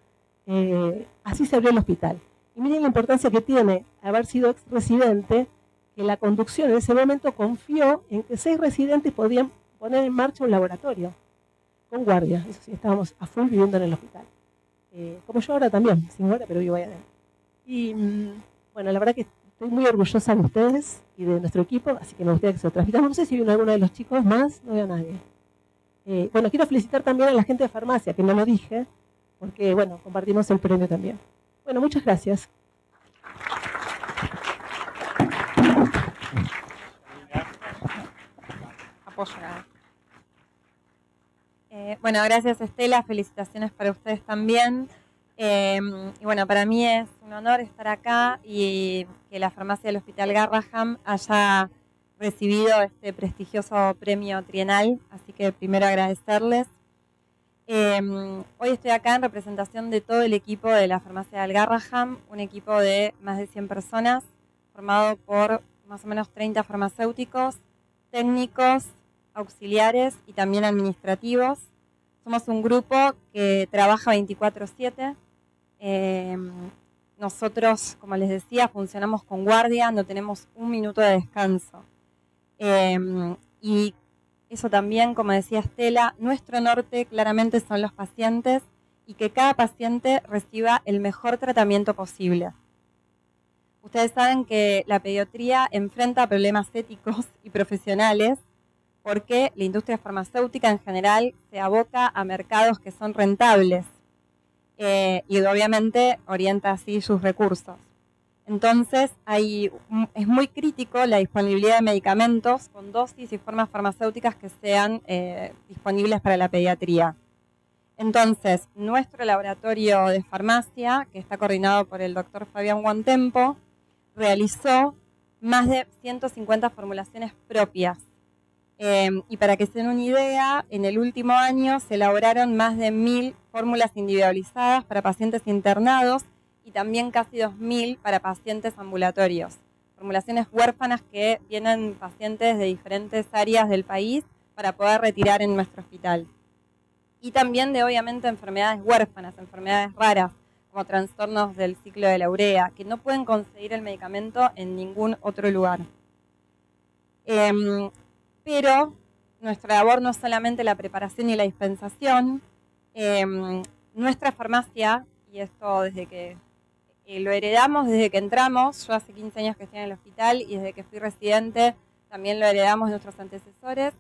E: así se abrió el hospital. Y miren la importancia que tiene haber sido ex residente, que la conducción en ese momento confió en que 6 residentes podían poner en marcha un laboratorio, con guardia. Eso sí, estábamos a full viviendo en el hospital. Como yo ahora también, sin hora, pero vivo ahí adentro. Y bueno, la verdad que estoy muy orgullosa de ustedes y de nuestro equipo, así que me gustaría que se lo transmitamos. No sé si vino alguno de los chicos más, no veo a nadie. Bueno, quiero felicitar también a la gente de farmacia, que no lo dije, porque bueno, compartimos el premio también. Bueno, muchas gracias.
F: Apoya. Bueno, gracias Estela, felicitaciones para ustedes también. Y bueno, para mí es un honor estar acá y que la farmacia del Hospital Garrahan haya recibido este prestigioso premio trienal, así que primero agradecerles. Hoy estoy acá en representación de todo el equipo de la farmacia del Garrahan, un equipo de más de 100 personas, formado por más o menos 30 farmacéuticos, técnicos, auxiliares y también administrativos. Somos un grupo que trabaja 24/7. Nosotros, como les decía, funcionamos con guardia, no tenemos un minuto de descanso. Y eso también, como decía Estela, nuestro norte claramente son los pacientes y que cada paciente reciba el mejor tratamiento posible. Ustedes saben que la pediatría enfrenta problemas éticos y profesionales porque la industria farmacéutica en general se aboca a mercados que son rentables y obviamente orienta así sus recursos. Entonces es muy crítico la disponibilidad de medicamentos con dosis y formas farmacéuticas que sean disponibles para la pediatría. Entonces, nuestro laboratorio de farmacia, que está coordinado por el doctor Fabián Guantempo, realizó más de 150 formulaciones propias. Y para que se den una idea, en el último año se elaboraron más de 1000 fórmulas individualizadas para pacientes internados y también casi 2000 para pacientes ambulatorios. Formulaciones huérfanas que vienen pacientes de diferentes áreas del país para poder retirar en nuestro hospital. Y también de, obviamente, enfermedades huérfanas, enfermedades raras, como trastornos del ciclo de la urea, que no pueden conseguir el medicamento en ningún otro lugar. Pero nuestra labor no es solamente la preparación y la dispensación. Nuestra farmacia, y esto desde que lo heredamos, desde que entramos, yo hace 15 años que estoy en el hospital y desde que fui residente también lo heredamos de nuestros antecesores,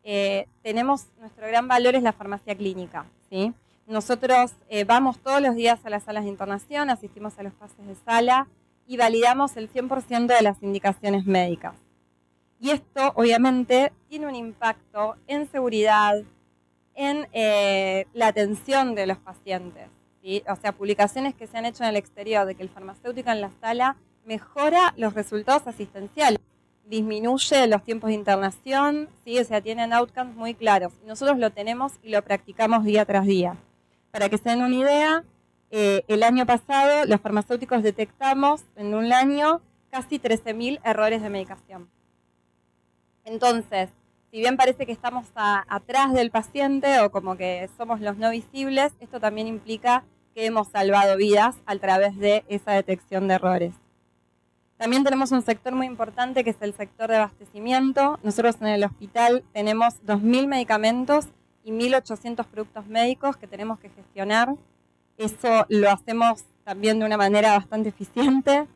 F: nuestro gran valor es la farmacia clínica, ¿sí? Nosotros vamos todos los días a las salas de internación, asistimos a los pases de sala y validamos el 100% de las indicaciones médicas. Y esto, obviamente, tiene un impacto en seguridad, en la atención de los pacientes, ¿sí? O sea, publicaciones que se han hecho en el exterior de que el farmacéutico en la sala mejora los resultados asistenciales, disminuye los tiempos de internación, ¿sí? O sea, tienen outcomes muy claros. Nosotros lo tenemos y lo practicamos día tras día. Para que se den una idea, el año pasado los farmacéuticos detectamos en un año casi 13.000 errores de medicación. Entonces, si bien parece que estamos atrás del paciente o como que somos los no visibles, esto también implica que hemos salvado vidas a través de esa detección de errores. También tenemos un sector muy importante que es el sector de abastecimiento. Nosotros en el hospital tenemos 2.000 medicamentos y 1.800 productos médicos que tenemos que gestionar. Eso lo hacemos también de una manera bastante eficiente.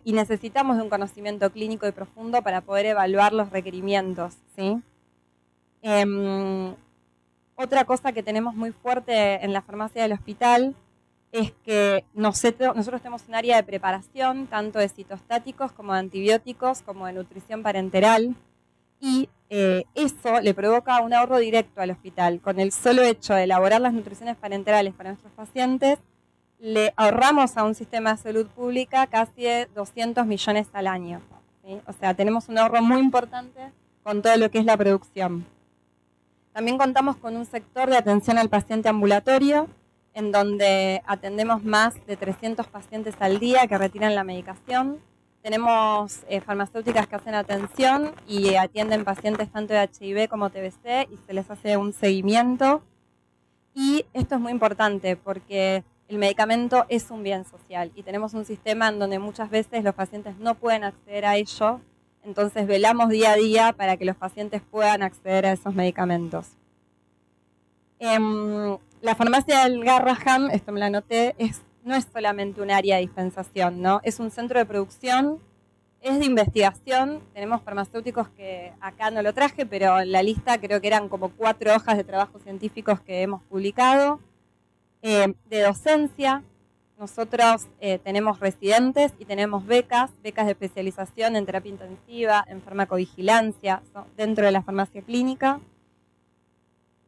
F: Y necesitamos de un conocimiento clínico y profundo para poder evaluar los requerimientos, ¿sí? Otra cosa que tenemos muy fuerte en la farmacia del hospital es que nosotros tenemos un área de preparación, tanto de citostáticos como de antibióticos, como de nutrición parenteral, y eso le provoca un ahorro directo al hospital. Con el solo hecho de elaborar las nutriciones parenterales para nuestros pacientes, le ahorramos a un sistema de salud pública casi 200 millones al año, ¿sí? O sea, tenemos un ahorro muy importante con todo lo que es la producción. También contamos con un sector de atención al paciente ambulatorio, en donde atendemos más de 300 pacientes al día que retiran la medicación. Tenemos farmacéuticas que hacen atención y atienden pacientes tanto de HIV como TBC y se les hace un seguimiento. Y esto es muy importante porque el medicamento es un bien social y tenemos un sistema en donde muchas veces los pacientes no pueden acceder a ello, entonces velamos día a día para que los pacientes puedan acceder a esos medicamentos. La farmacia del Garrahan, esto me la anoté, no es solamente un área de dispensación, ¿no? Es un centro de producción, es de investigación, tenemos farmacéuticos que acá no lo traje, pero en la lista creo que eran como 4 hojas de trabajos científicos que hemos publicado. De docencia, nosotros tenemos residentes y tenemos becas de especialización en terapia intensiva, en farmacovigilancia, dentro de la farmacia clínica.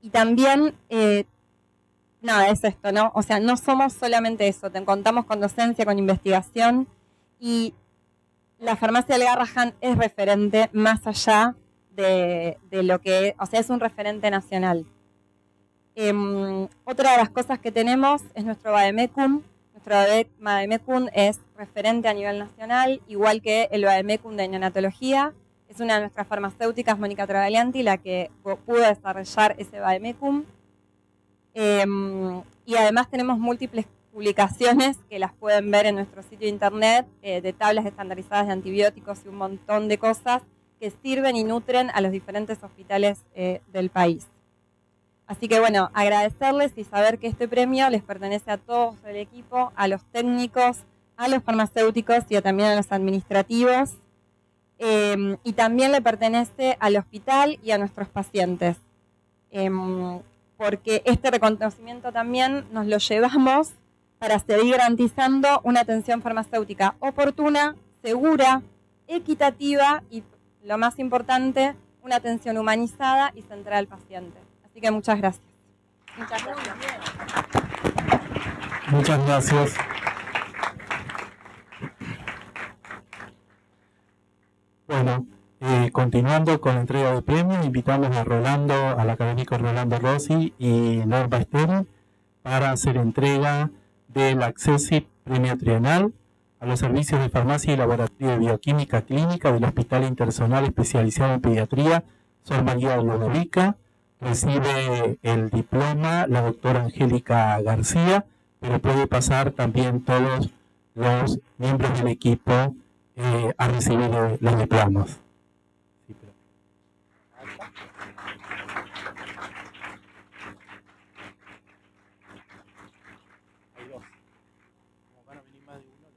F: Y también, nada, es esto, ¿no? O sea, no somos solamente eso, contamos con docencia, con investigación y la farmacia del Garrahan es referente más allá de lo que, o sea, es un referente nacional. Otra de las cosas que tenemos es nuestro Vademecum. Nuestro Vademecum es referente a nivel nacional, igual que el Vademecum de neonatología. Es una de nuestras farmacéuticas, Mónica Travaglianti, la que pudo desarrollar ese Vademecum. Y además tenemos múltiples publicaciones que las pueden ver en nuestro sitio de internet, de tablas estandarizadas de antibióticos y un montón de cosas que sirven y nutren a los diferentes hospitales del país. Así que bueno, agradecerles y saber que este premio les pertenece a todos el equipo, a los técnicos, a los farmacéuticos y también a los administrativos. Y también le pertenece al hospital y a nuestros pacientes. Porque este reconocimiento también nos lo llevamos para seguir garantizando una atención farmacéutica oportuna, segura, equitativa y, lo más importante, una atención humanizada y centrada al paciente. Así que muchas gracias. Muchas gracias.
A: Muchas gracias. Bueno, continuando con la entrega de premios, invitamos a Rolando, al académico Rolando Rossi y Norma Estén para hacer entrega del Accessit Premio Trienal a los servicios de farmacia y laboratorio de bioquímica clínica del Hospital Interzonal Especializado en Pediatría Sor María de Ludovica. Recibe el diploma la doctora Angélica García, pero puede pasar también todos los miembros del equipo a recibir los diplomas. Sí, pero... Hay dos. Como van a venir más de uno,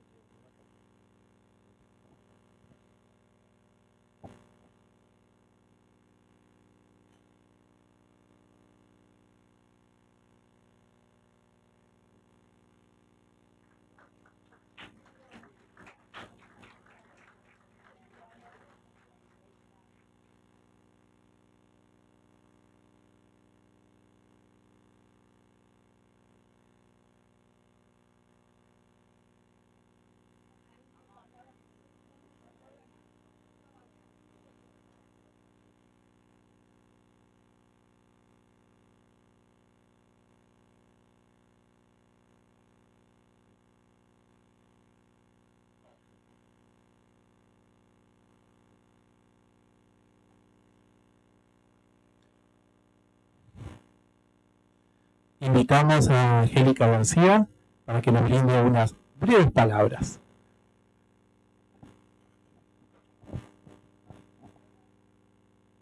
A: invitamos a Angélica García para que nos brinde unas breves palabras.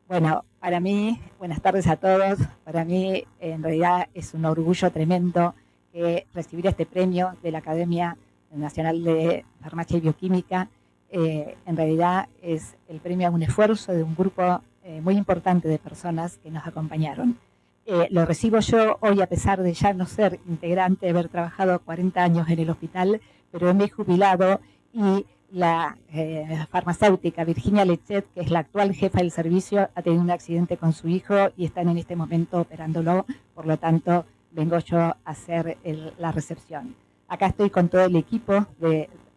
G: Bueno, para mí, buenas tardes a todos. Para mí, en realidad, es un orgullo tremendo recibir este premio de la Academia Nacional de Farmacia y Bioquímica. En realidad, es el premio a un esfuerzo de un grupo muy importante de personas que nos acompañaron. Lo recibo yo hoy a pesar de ya no ser integrante, de haber trabajado 40 años en el hospital, pero me he jubilado y la farmacéutica Virginia Lechet, que es la actual jefa del servicio, ha tenido un accidente con su hijo y están en este momento operándolo, por lo tanto vengo yo a hacer la recepción. Acá estoy con todo el equipo,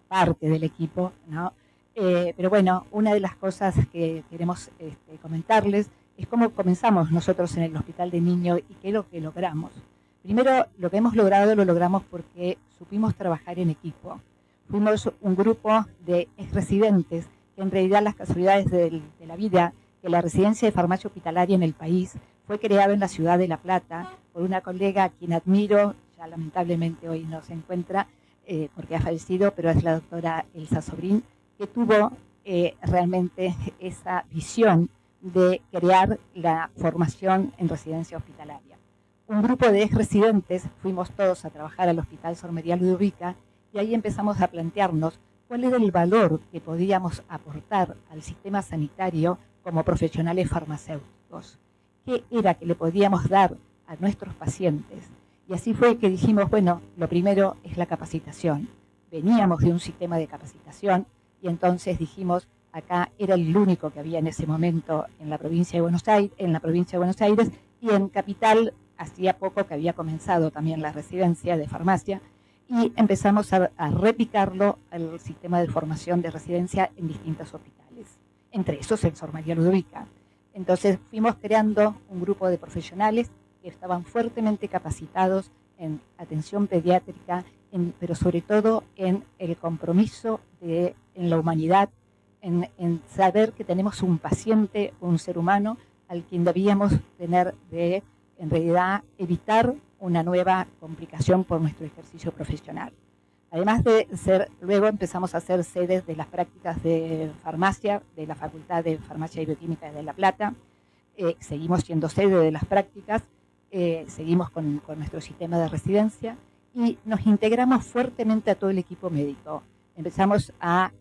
G: parte del equipo, ¿no? Pero bueno, una de las cosas que queremos comentarles es cómo comenzamos nosotros en el Hospital de Niños y qué es lo que logramos. Primero, lo que hemos logrado lo logramos porque supimos trabajar en equipo. Fuimos un grupo de exresidentes, que en realidad las casualidades de la vida, que la residencia de farmacia hospitalaria en el país fue creada en la ciudad de La Plata por una colega a quien admiro, ya lamentablemente hoy no se encuentra porque ha fallecido, pero es la doctora Elsa Sobrín, que tuvo realmente esa visión de crear la formación en residencia hospitalaria. Un grupo de exresidentes fuimos todos a trabajar al Hospital Sor María Ludovica y ahí empezamos a plantearnos cuál era el valor que podíamos aportar al sistema sanitario como profesionales farmacéuticos. ¿Qué era que le podíamos dar a nuestros pacientes? Y así fue que dijimos, bueno, lo primero es la capacitación. Veníamos de un sistema de capacitación y entonces dijimos, acá era el único que había en ese momento en la provincia de Buenos Aires, y en Capital hacía poco que había comenzado también la residencia de farmacia y empezamos a replicarlo al sistema de formación de residencia en distintos hospitales, entre esos el Sor María Ludovica. Entonces fuimos creando un grupo de profesionales que estaban fuertemente capacitados en atención pediátrica, pero sobre todo en el compromiso en la humanidad, en saber que tenemos un paciente, un ser humano, al quien debíamos tener en realidad evitar una nueva complicación por nuestro ejercicio profesional. Además de ser, luego empezamos a hacer sedes de las prácticas de farmacia de la Facultad de Farmacia y Bioquímica de La Plata. Seguimos siendo sede de las prácticas, seguimos con nuestro sistema de residencia y nos integramos fuertemente a todo el equipo médico. Empezamos a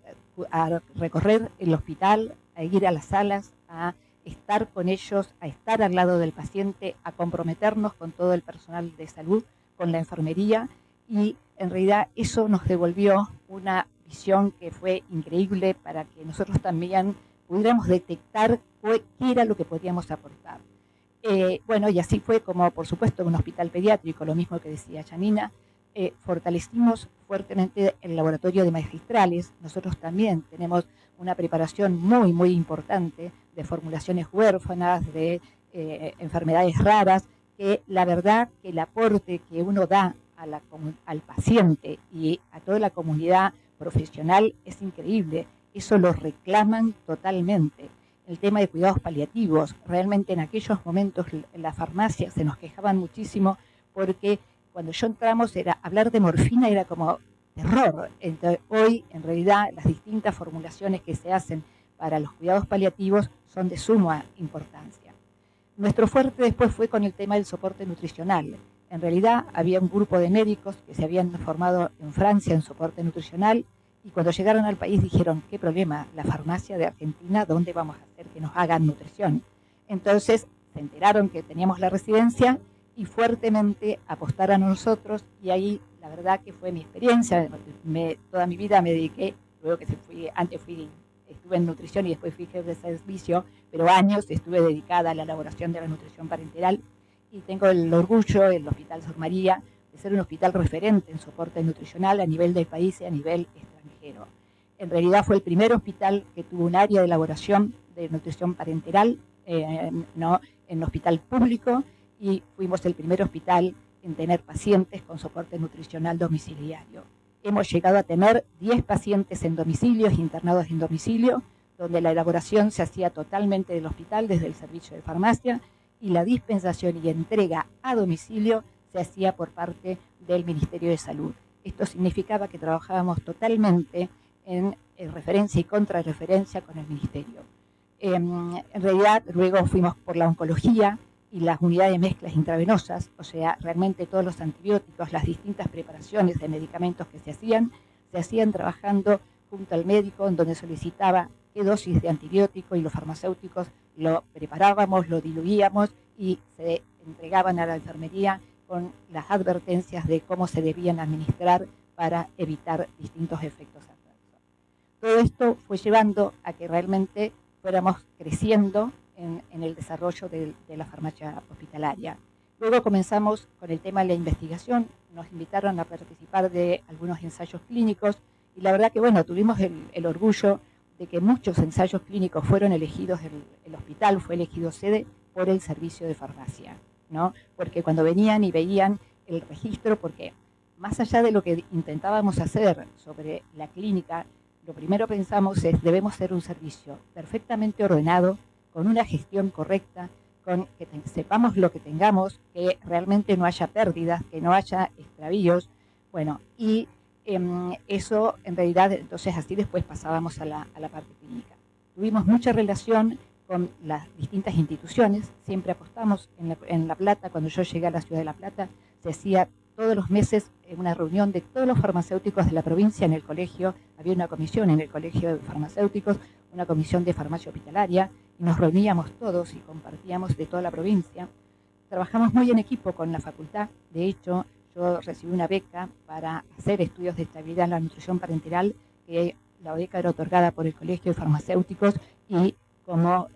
G: recorrer el hospital, a ir a las salas, a estar con ellos, a estar al lado del paciente, a comprometernos con todo el personal de salud, con la enfermería, y en realidad eso nos devolvió una visión que fue increíble para que nosotros también pudiéramos detectar qué era lo que podíamos aportar. Bueno, y así fue como, por supuesto, en un hospital pediátrico, lo mismo que decía Janina, fortalecimos fuertemente el laboratorio de magistrales. Nosotros también tenemos una preparación muy, muy importante de formulaciones huérfanas, de enfermedades raras, que la verdad que el aporte que uno da al paciente y a toda la comunidad profesional es increíble. Eso lo reclaman totalmente. El tema de cuidados paliativos, realmente en aquellos momentos en la farmacia se nos quejaban muchísimo porque cuando yo entramos hablar de morfina era como terror. Entonces, hoy, en realidad, las distintas formulaciones que se hacen para los cuidados paliativos son de suma importancia. Nuestro fuerte después fue con el tema del soporte nutricional. En realidad, había un grupo de médicos que se habían formado en Francia en soporte nutricional y cuando llegaron al país dijeron, ¿qué problema? La farmacia de Argentina, ¿dónde vamos a hacer que nos hagan nutrición? Entonces, se enteraron que teníamos la residencia y fuertemente apostaron a nosotros, y ahí la verdad que fue mi experiencia. Toda mi vida me dediqué, luego que estuve en nutrición y después fui jefe de servicio, pero años estuve dedicada a la elaboración de la nutrición parenteral y tengo el orgullo, el Hospital Sor María, de ser un hospital referente en soporte nutricional a nivel del país y a nivel extranjero. En realidad fue el primer hospital que tuvo un área de elaboración de nutrición parenteral, en hospital público, y fuimos el primer hospital en tener pacientes con soporte nutricional domiciliario. Hemos llegado a tener 10 pacientes en domicilios, internados en domicilio, donde la elaboración se hacía totalmente del hospital desde el servicio de farmacia y la dispensación y entrega a domicilio se hacía por parte del Ministerio de Salud. Esto significaba que trabajábamos totalmente en referencia y contrarreferencia con el Ministerio. En realidad, luego fuimos por la oncología y las unidades de mezclas intravenosas, o sea, realmente todos los antibióticos, las distintas preparaciones de medicamentos que se hacían trabajando junto al médico, en donde solicitaba qué dosis de antibiótico y los farmacéuticos lo preparábamos, lo diluíamos y se entregaban a la enfermería con las advertencias de cómo se debían administrar para evitar distintos efectos adversos. Todo esto fue llevando a que realmente fuéramos creciendo en el desarrollo de la farmacia hospitalaria. Luego comenzamos con el tema de la investigación, nos invitaron a participar de algunos ensayos clínicos y la verdad que bueno, tuvimos el orgullo de que muchos ensayos clínicos fueron elegidos, el hospital fue elegido sede por el servicio de farmacia, ¿no? Porque cuando venían y veían el registro, porque más allá de lo que intentábamos hacer sobre la clínica, lo primero pensamos es debemos ser un servicio perfectamente ordenado, con una gestión correcta, con que sepamos lo que tengamos, que realmente no haya pérdidas, que no haya extravíos. Bueno, y eso en realidad, entonces así después pasábamos a la parte clínica. Tuvimos mucha relación con las distintas instituciones, siempre apostamos en La Plata. Cuando yo llegué a la ciudad de La Plata, se hacía todos los meses una reunión de todos los farmacéuticos de la provincia en el colegio, había una comisión en el colegio de farmacéuticos, una comisión de farmacia hospitalaria, y nos reuníamos todos y compartíamos de toda la provincia. Trabajamos muy en equipo con la facultad, de hecho yo recibí una beca para hacer estudios de estabilidad en la nutrición parenteral, que la beca era otorgada por el colegio de farmacéuticos y como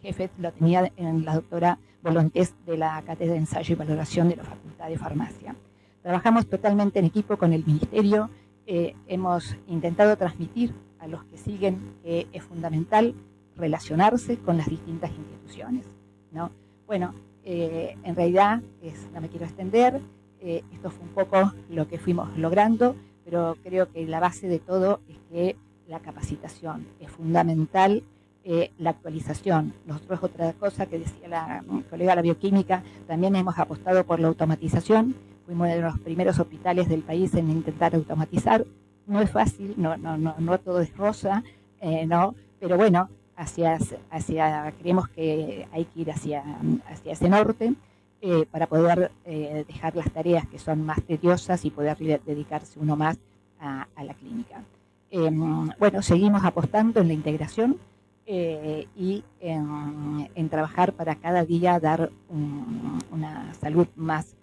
G: jefe lo tenía en la doctora Volontés de la Cátedra de Ensayo y Valoración de la Facultad de Farmacia. Trabajamos totalmente en equipo con el Ministerio, hemos intentado transmitir a los que siguen que es fundamental relacionarse con las distintas instituciones, ¿no? Bueno, en realidad, no me quiero extender, esto fue un poco lo que fuimos logrando, pero creo que la base de todo es que la capacitación es fundamental. la actualización. Nosotros, otra cosa que decía la colega de la bioquímica, también hemos apostado por la automatización. Fuimos de los primeros hospitales del país en intentar automatizar. No es fácil, no todo es rosa, no, pero bueno, creemos que hay que ir hacia ese norte para poder dejar las tareas que son más tediosas y poder dedicarse uno más a la clínica. Bueno, seguimos apostando en la integración y en trabajar para cada día dar una salud más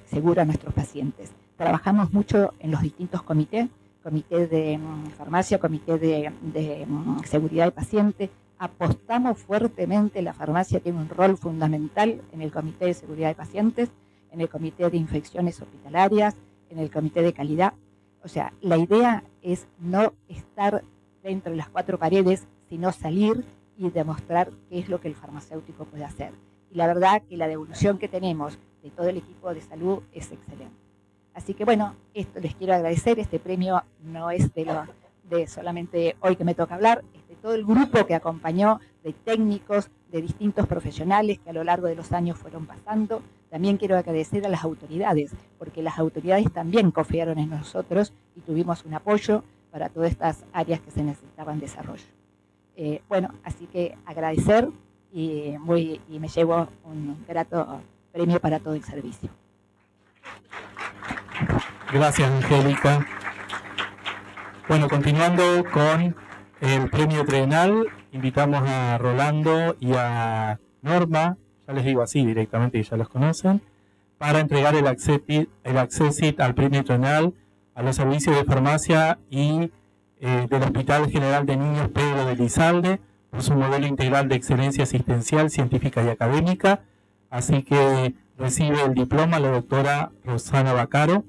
G: segura a nuestros pacientes. Trabajamos mucho en los distintos comités, comité de farmacia, comité de seguridad de paciente. Apostamos fuertemente, la farmacia tiene un rol fundamental en el comité de seguridad de pacientes, en el comité de infecciones hospitalarias, en el comité de calidad. O sea, la idea es no estar dentro de las cuatro paredes, sino salir y demostrar qué es lo que el farmacéutico puede hacer. Y la verdad que la devolución que tenemos de todo el equipo de salud es excelente. Así que bueno, esto les quiero agradecer. Este premio no es de solamente hoy que me toca hablar, es de todo el grupo que acompañó, de técnicos, de distintos profesionales que a lo largo de los años fueron pasando. También quiero agradecer a las autoridades, porque las autoridades también confiaron en nosotros y tuvimos un apoyo para todas estas áreas que se necesitaban desarrollo. Bueno, así que agradecer y me llevo un grato premio para todo el servicio.
A: Gracias, Angélica. Bueno, continuando con el premio trienal, invitamos a Rolando y a Norma, ya les digo así directamente, ya los conocen, para entregar el accessit al premio trienal a los servicios de farmacia y del Hospital General de Niños Pedro de Elizalde por su modelo integral de excelencia asistencial, científica y académica. Así que recibe el diploma la doctora Rosana Vaccaro,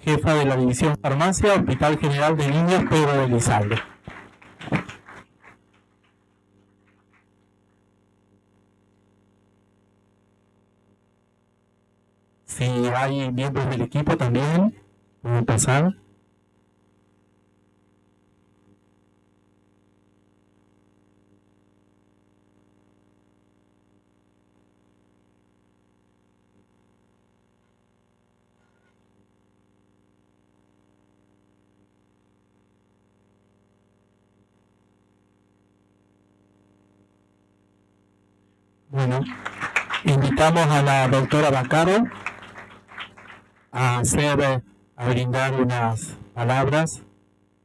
A: jefa de la División Farmacia, Hospital General de Niños Pedro de Elizalde. Si hay miembros del equipo también, pueden pasar. Bueno, invitamos a la doctora Vaccaro a brindar unas palabras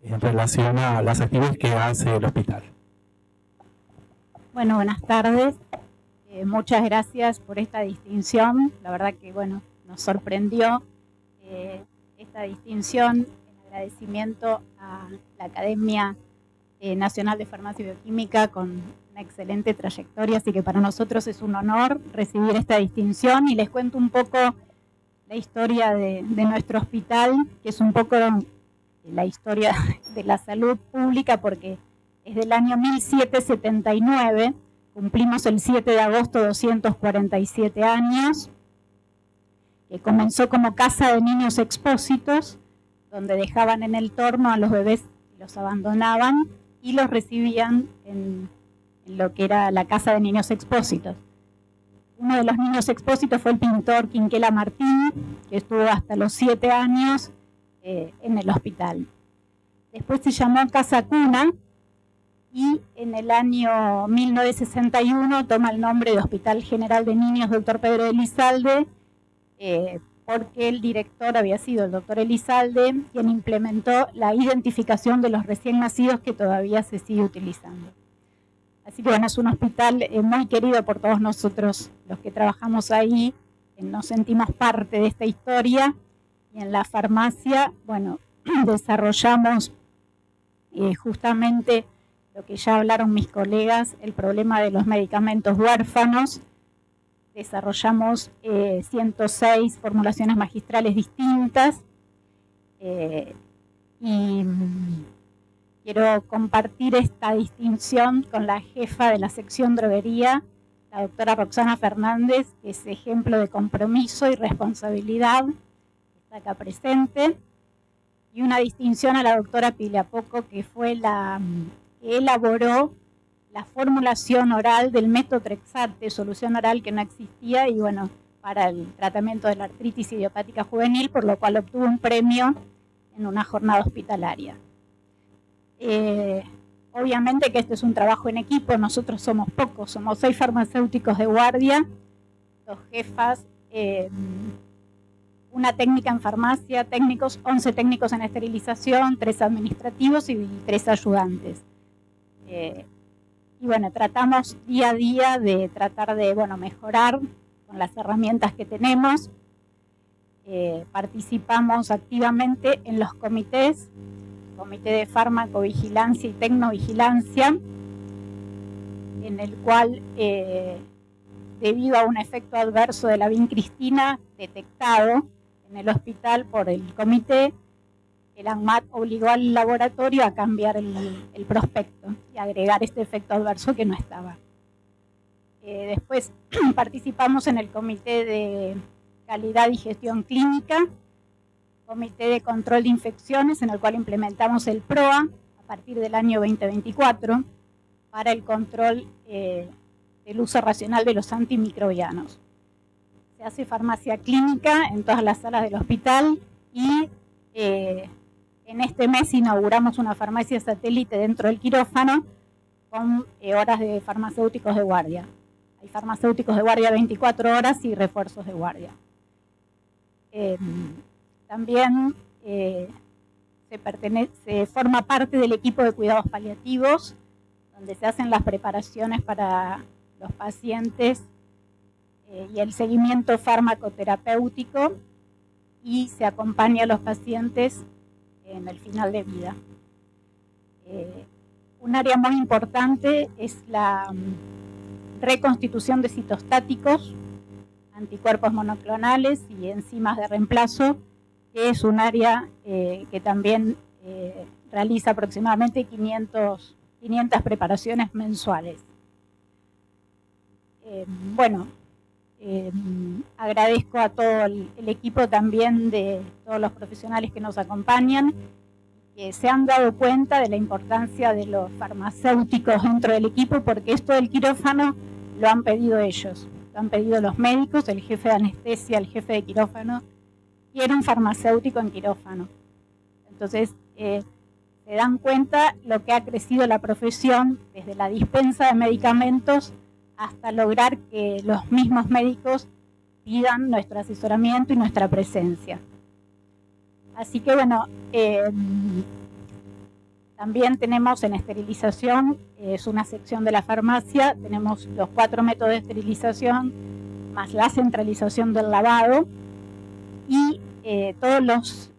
A: en relación a las actividades que hace el hospital.
H: Bueno, buenas tardes. Muchas gracias por esta distinción. La verdad que, bueno, nos sorprendió esta distinción en agradecimiento a la Academia Nacional de Farmacia y Bioquímica con una excelente trayectoria, así que para nosotros es un honor recibir esta distinción y les cuento un poco la historia de nuestro hospital, que es un poco la historia de la salud pública, porque es del año 1779, cumplimos el 7 de agosto 247 años, que comenzó como casa de niños expósitos, donde dejaban en el torno a los bebés y los abandonaban y los recibían en lo que era la casa de niños expósitos. Uno de los niños expósitos fue el pintor Quinquela Martín, que estuvo hasta los 7 años en el hospital. Después se llamó Casa Cuna y en el año 1961 toma el nombre de Hospital General de Niños Dr. Pedro de Elizalde, porque el director había sido el doctor Elizalde, quien implementó la identificación de los recién nacidos que todavía se sigue utilizando. Así que bueno, es un hospital muy querido por todos nosotros, los que trabajamos ahí, nos sentimos parte de esta historia. Y en la farmacia, bueno, desarrollamos justamente lo que ya hablaron mis colegas, el problema de los medicamentos huérfanos. Desarrollamos 106 formulaciones magistrales distintas y quiero compartir esta distinción con la jefa de la sección droguería, la doctora Roxana Fernández, que es ejemplo de compromiso y responsabilidad, está acá presente, y una distinción a la doctora Pilia Poco, que fue la que elaboró la formulación oral del metotrexate, solución oral que no existía, y bueno, para el tratamiento de la artritis idiopática juvenil, por lo cual obtuvo un premio en una jornada hospitalaria. Obviamente que este es un trabajo en equipo, nosotros somos pocos, somos 6 farmacéuticos de guardia, 2 jefas, una técnica en farmacia, 11 técnicos en esterilización, 3 administrativos y 3 ayudantes. Y bueno, tratamos día a día de tratar de mejorar con las herramientas que tenemos. Participamos activamente en los comités, Comité de Farmacovigilancia y Tecnovigilancia, en el cual, debido a un efecto adverso de la vincristina detectado en el hospital por el comité, el ANMAT obligó al laboratorio a cambiar el prospecto y agregar este efecto adverso que no estaba. Después participamos en el Comité de Calidad y Gestión Clínica, Comité de Control de Infecciones, en el cual implementamos el PROA a partir del año 2024 para el control del uso racional de los antimicrobianos. Se hace farmacia clínica en todas las salas del hospital y en este mes inauguramos una farmacia satélite dentro del quirófano con horas de farmacéuticos de guardia. Hay farmacéuticos de guardia 24 horas y refuerzos de guardia. También se forma parte del equipo de cuidados paliativos, donde se hacen las preparaciones para los pacientes y el seguimiento farmacoterapéutico, y se acompaña a los pacientes en el final de vida. Un área muy importante es la reconstitución de citostáticos, anticuerpos monoclonales y enzimas de reemplazo, que es un área que también realiza aproximadamente 500 preparaciones mensuales. Agradezco a todo el equipo también de todos los profesionales que nos acompañan, que se han dado cuenta de la importancia de los farmacéuticos dentro del equipo, porque esto del quirófano lo han pedido ellos, lo han pedido los médicos, el jefe de anestesia, el jefe de quirófano, y era un farmacéutico en quirófano. Entonces, se dan cuenta lo que ha crecido la profesión desde la dispensa de medicamentos hasta lograr que los mismos médicos pidan nuestro asesoramiento y nuestra presencia. Así que también tenemos en esterilización, es una sección de la farmacia, tenemos los 4 métodos de esterilización, más la centralización del lavado, y todos los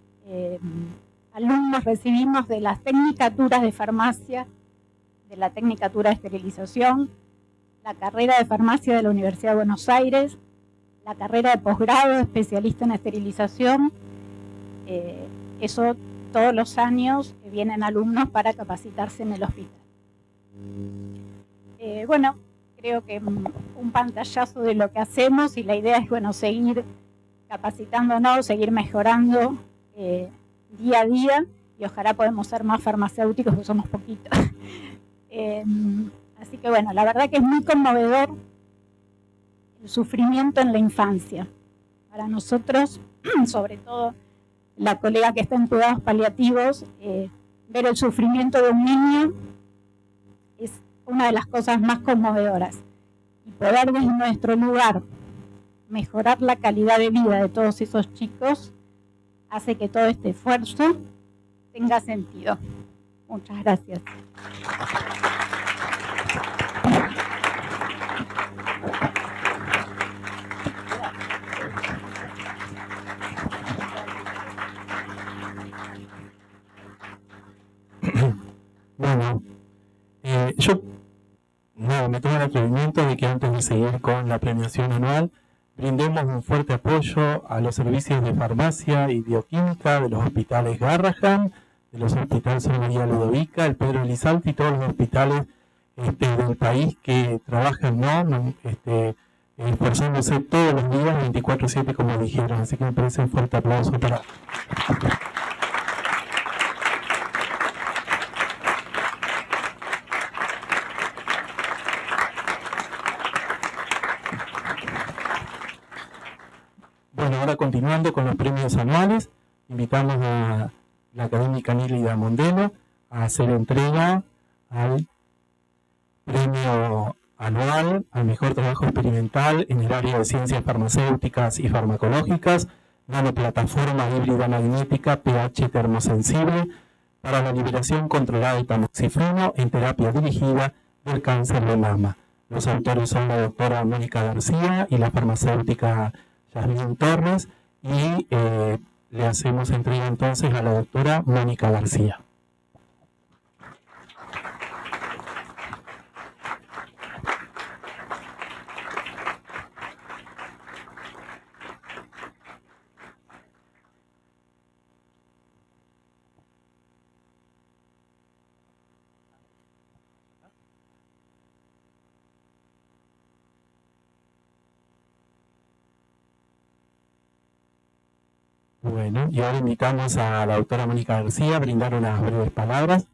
H: alumnos recibimos de las tecnicaturas de farmacia, de la tecnicatura de esterilización, la carrera de farmacia de la Universidad de Buenos Aires, la carrera de posgrado de especialista en esterilización. Eso todos los años vienen alumnos para capacitarse en el hospital. Creo que un pantallazo de lo que hacemos, y la idea es seguir capacitándonos, seguir mejorando día a día, y ojalá podamos ser más farmacéuticos, porque somos poquitos. Así que la verdad que es muy conmovedor el sufrimiento en la infancia. Para nosotros, sobre todo la colega que está en cuidados paliativos, ver el sufrimiento de un niño es una de las cosas más conmovedoras. Y poder desde nuestro lugar mejorar la calidad de vida de todos esos chicos hace que todo este esfuerzo tenga sentido. Muchas gracias.
A: Yo me tomo el atrevimiento de que antes de seguir con la premiación anual, brindemos un fuerte apoyo a los servicios de farmacia y bioquímica de los hospitales Garrahan, de los hospitales Sor María Ludovica, el Pedro Elizalde y todos los hospitales del país que trabajan esforzándose todos los días 24/7, como dijeron. Así que me parece un fuerte aplauso para... continuando con los premios anuales, invitamos a la académica Nílida Mondelo a hacer entrega al premio anual al mejor trabajo experimental en el área de ciencias farmacéuticas y farmacológicas, nanoplataforma híbrida magnética pH termosensible para la liberación controlada de tamoxifeno en terapia dirigida del cáncer de mama. Los autores son la doctora Mónica García y la farmacéutica Yasmín Torres, y le hacemos entrega entonces a la doctora Mónica García. Bueno, y ahora invitamos a la doctora Mónica García a brindar unas breves palabras.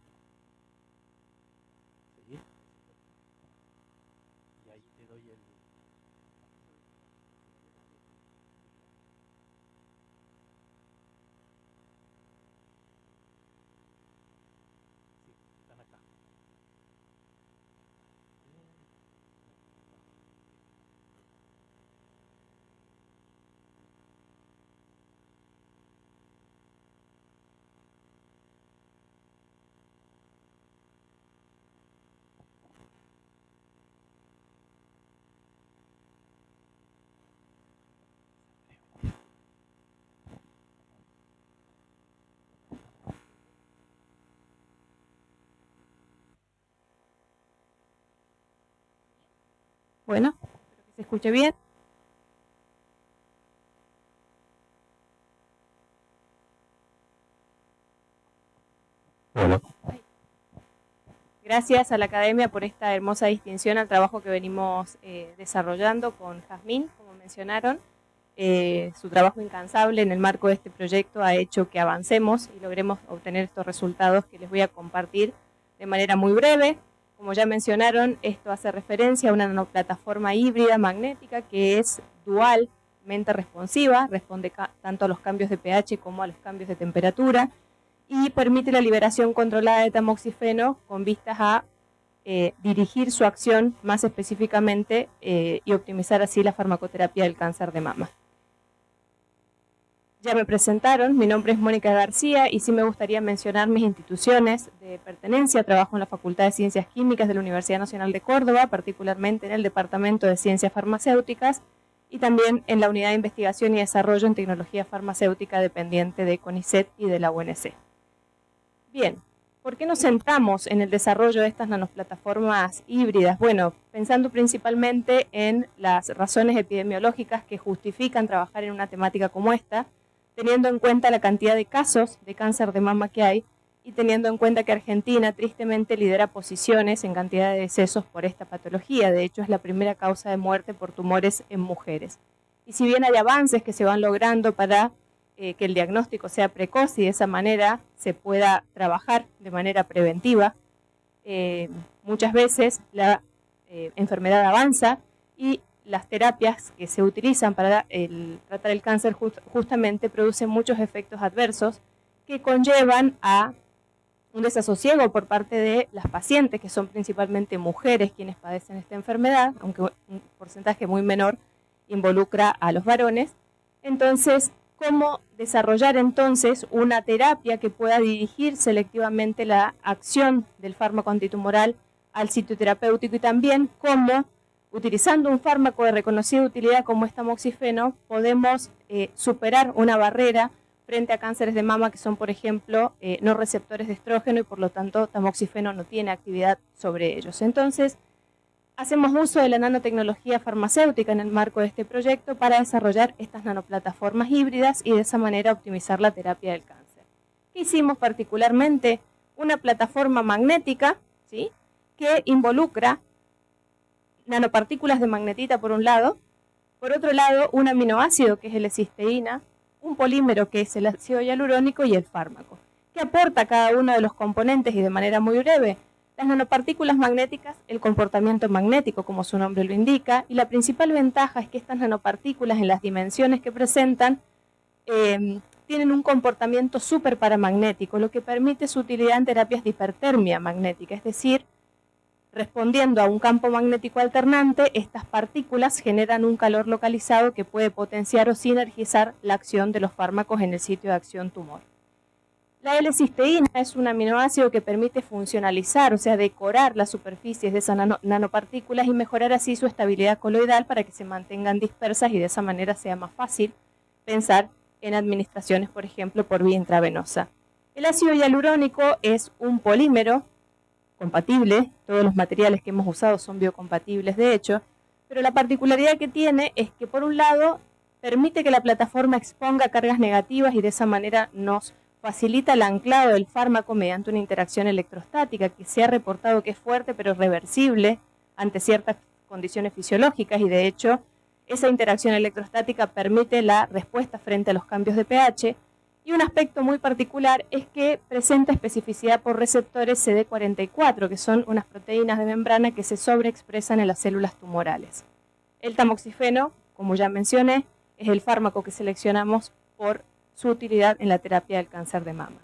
I: Bueno, espero que se escuche bien.
A: Hola.
I: Gracias a la Academia por esta hermosa distinción al trabajo que venimos desarrollando con Jazmín, como mencionaron. Su trabajo incansable en el marco de este proyecto ha hecho que avancemos y logremos obtener estos resultados que les voy a compartir de manera muy breve. Como ya mencionaron, esto hace referencia a una nanoplataforma híbrida magnética que es dualmente responsiva, responde tanto a los cambios de pH como a los cambios de temperatura, y permite la liberación controlada de tamoxifeno con vistas a dirigir su acción más específicamente y optimizar así la farmacoterapia del cáncer de mama. Ya me presentaron, mi nombre es Mónica García y sí me gustaría mencionar mis instituciones de pertenencia. Trabajo en la Facultad de Ciencias Químicas de la Universidad Nacional de Córdoba, particularmente en el Departamento de Ciencias Farmacéuticas y también en la Unidad de Investigación y Desarrollo en Tecnología Farmacéutica dependiente de CONICET y de la UNC. Bien, ¿por qué nos centramos en el desarrollo de estas nanoplataformas híbridas? Bueno, pensando principalmente en las razones epidemiológicas que justifican trabajar en una temática como esta, teniendo en cuenta la cantidad de casos de cáncer de mama que hay y teniendo en cuenta que Argentina tristemente lidera posiciones en cantidad de decesos por esta patología. De hecho, es la primera causa de muerte por tumores en mujeres. Y si bien hay avances que se van logrando para que el diagnóstico sea precoz y de esa manera se pueda trabajar de manera preventiva, muchas veces la enfermedad avanza y las terapias que se utilizan para tratar el cáncer justamente producen muchos efectos adversos que conllevan a un desasosiego por parte de las pacientes, que son principalmente mujeres quienes padecen esta enfermedad, aunque un porcentaje muy menor involucra a los varones. Entonces, ¿cómo desarrollar entonces una terapia que pueda dirigir selectivamente la acción del fármaco antitumoral al sitio terapéutico y también cómo, utilizando un fármaco de reconocida utilidad como es tamoxifeno, podemos superar una barrera frente a cánceres de mama que son, por ejemplo, no receptores de estrógeno y por lo tanto tamoxifeno no tiene actividad sobre ellos? Entonces, hacemos uso de la nanotecnología farmacéutica en el marco de este proyecto para desarrollar estas nanoplataformas híbridas y de esa manera optimizar la terapia del cáncer. ¿Qué hicimos particularmente? Una plataforma magnética, ¿sí?, que involucra nanopartículas de magnetita por un lado, por otro lado un aminoácido que es el cisteína, un polímero que es el ácido hialurónico y el fármaco. ¿Qué aporta cada uno de los componentes? Y de manera muy breve, las nanopartículas magnéticas, el comportamiento magnético como su nombre lo indica, y la principal ventaja es que estas nanopartículas en las dimensiones que presentan tienen un comportamiento súper paramagnético, lo que permite su utilidad en terapias de hipertermia magnética, es decir, respondiendo a un campo magnético alternante, estas partículas generan un calor localizado que puede potenciar o sinergizar la acción de los fármacos en el sitio de acción tumor. La L-cisteína es un aminoácido que permite funcionalizar, o sea, decorar las superficies de esas nanopartículas y mejorar así su estabilidad coloidal para que se mantengan dispersas y de esa manera sea más fácil pensar en administraciones, por ejemplo, por vía intravenosa. El ácido hialurónico es un polímero compatible, todos los materiales que hemos usado son biocompatibles de hecho, pero la particularidad que tiene es que por un lado permite que la plataforma exponga cargas negativas y de esa manera nos facilita el anclado del fármaco mediante una interacción electrostática que se ha reportado que es fuerte pero reversible ante ciertas condiciones fisiológicas y de hecho esa interacción electrostática permite la respuesta frente a los cambios de pH. Y un aspecto muy particular es que presenta especificidad por receptores CD44, que son unas proteínas de membrana que se sobreexpresan en las células tumorales. El tamoxifeno, como ya mencioné, es el fármaco que seleccionamos por su utilidad en la terapia del cáncer de mama.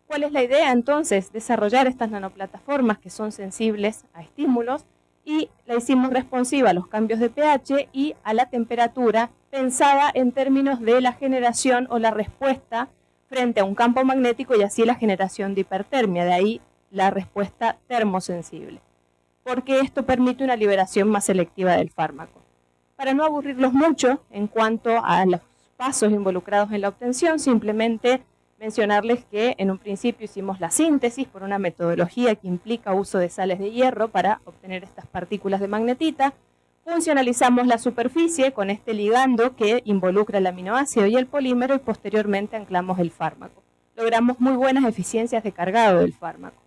I: ¿Cuál es la idea entonces? Desarrollar estas nanoplataformas que son sensibles a estímulos y la hicimos responsiva a los cambios de pH y a la temperatura, pensada en términos de la generación o la respuesta frente a un campo magnético y así la generación de hipertermia, de ahí la respuesta termosensible, porque esto permite una liberación más selectiva del fármaco. Para no aburrirlos mucho en cuanto a los pasos involucrados en la obtención, simplemente mencionarles que en un principio hicimos la síntesis por una metodología que implica uso de sales de hierro para obtener estas partículas de magnetita. Funcionalizamos la superficie con este ligando que involucra el aminoácido y el polímero y posteriormente anclamos el fármaco. Logramos muy buenas eficiencias de cargado del fármaco.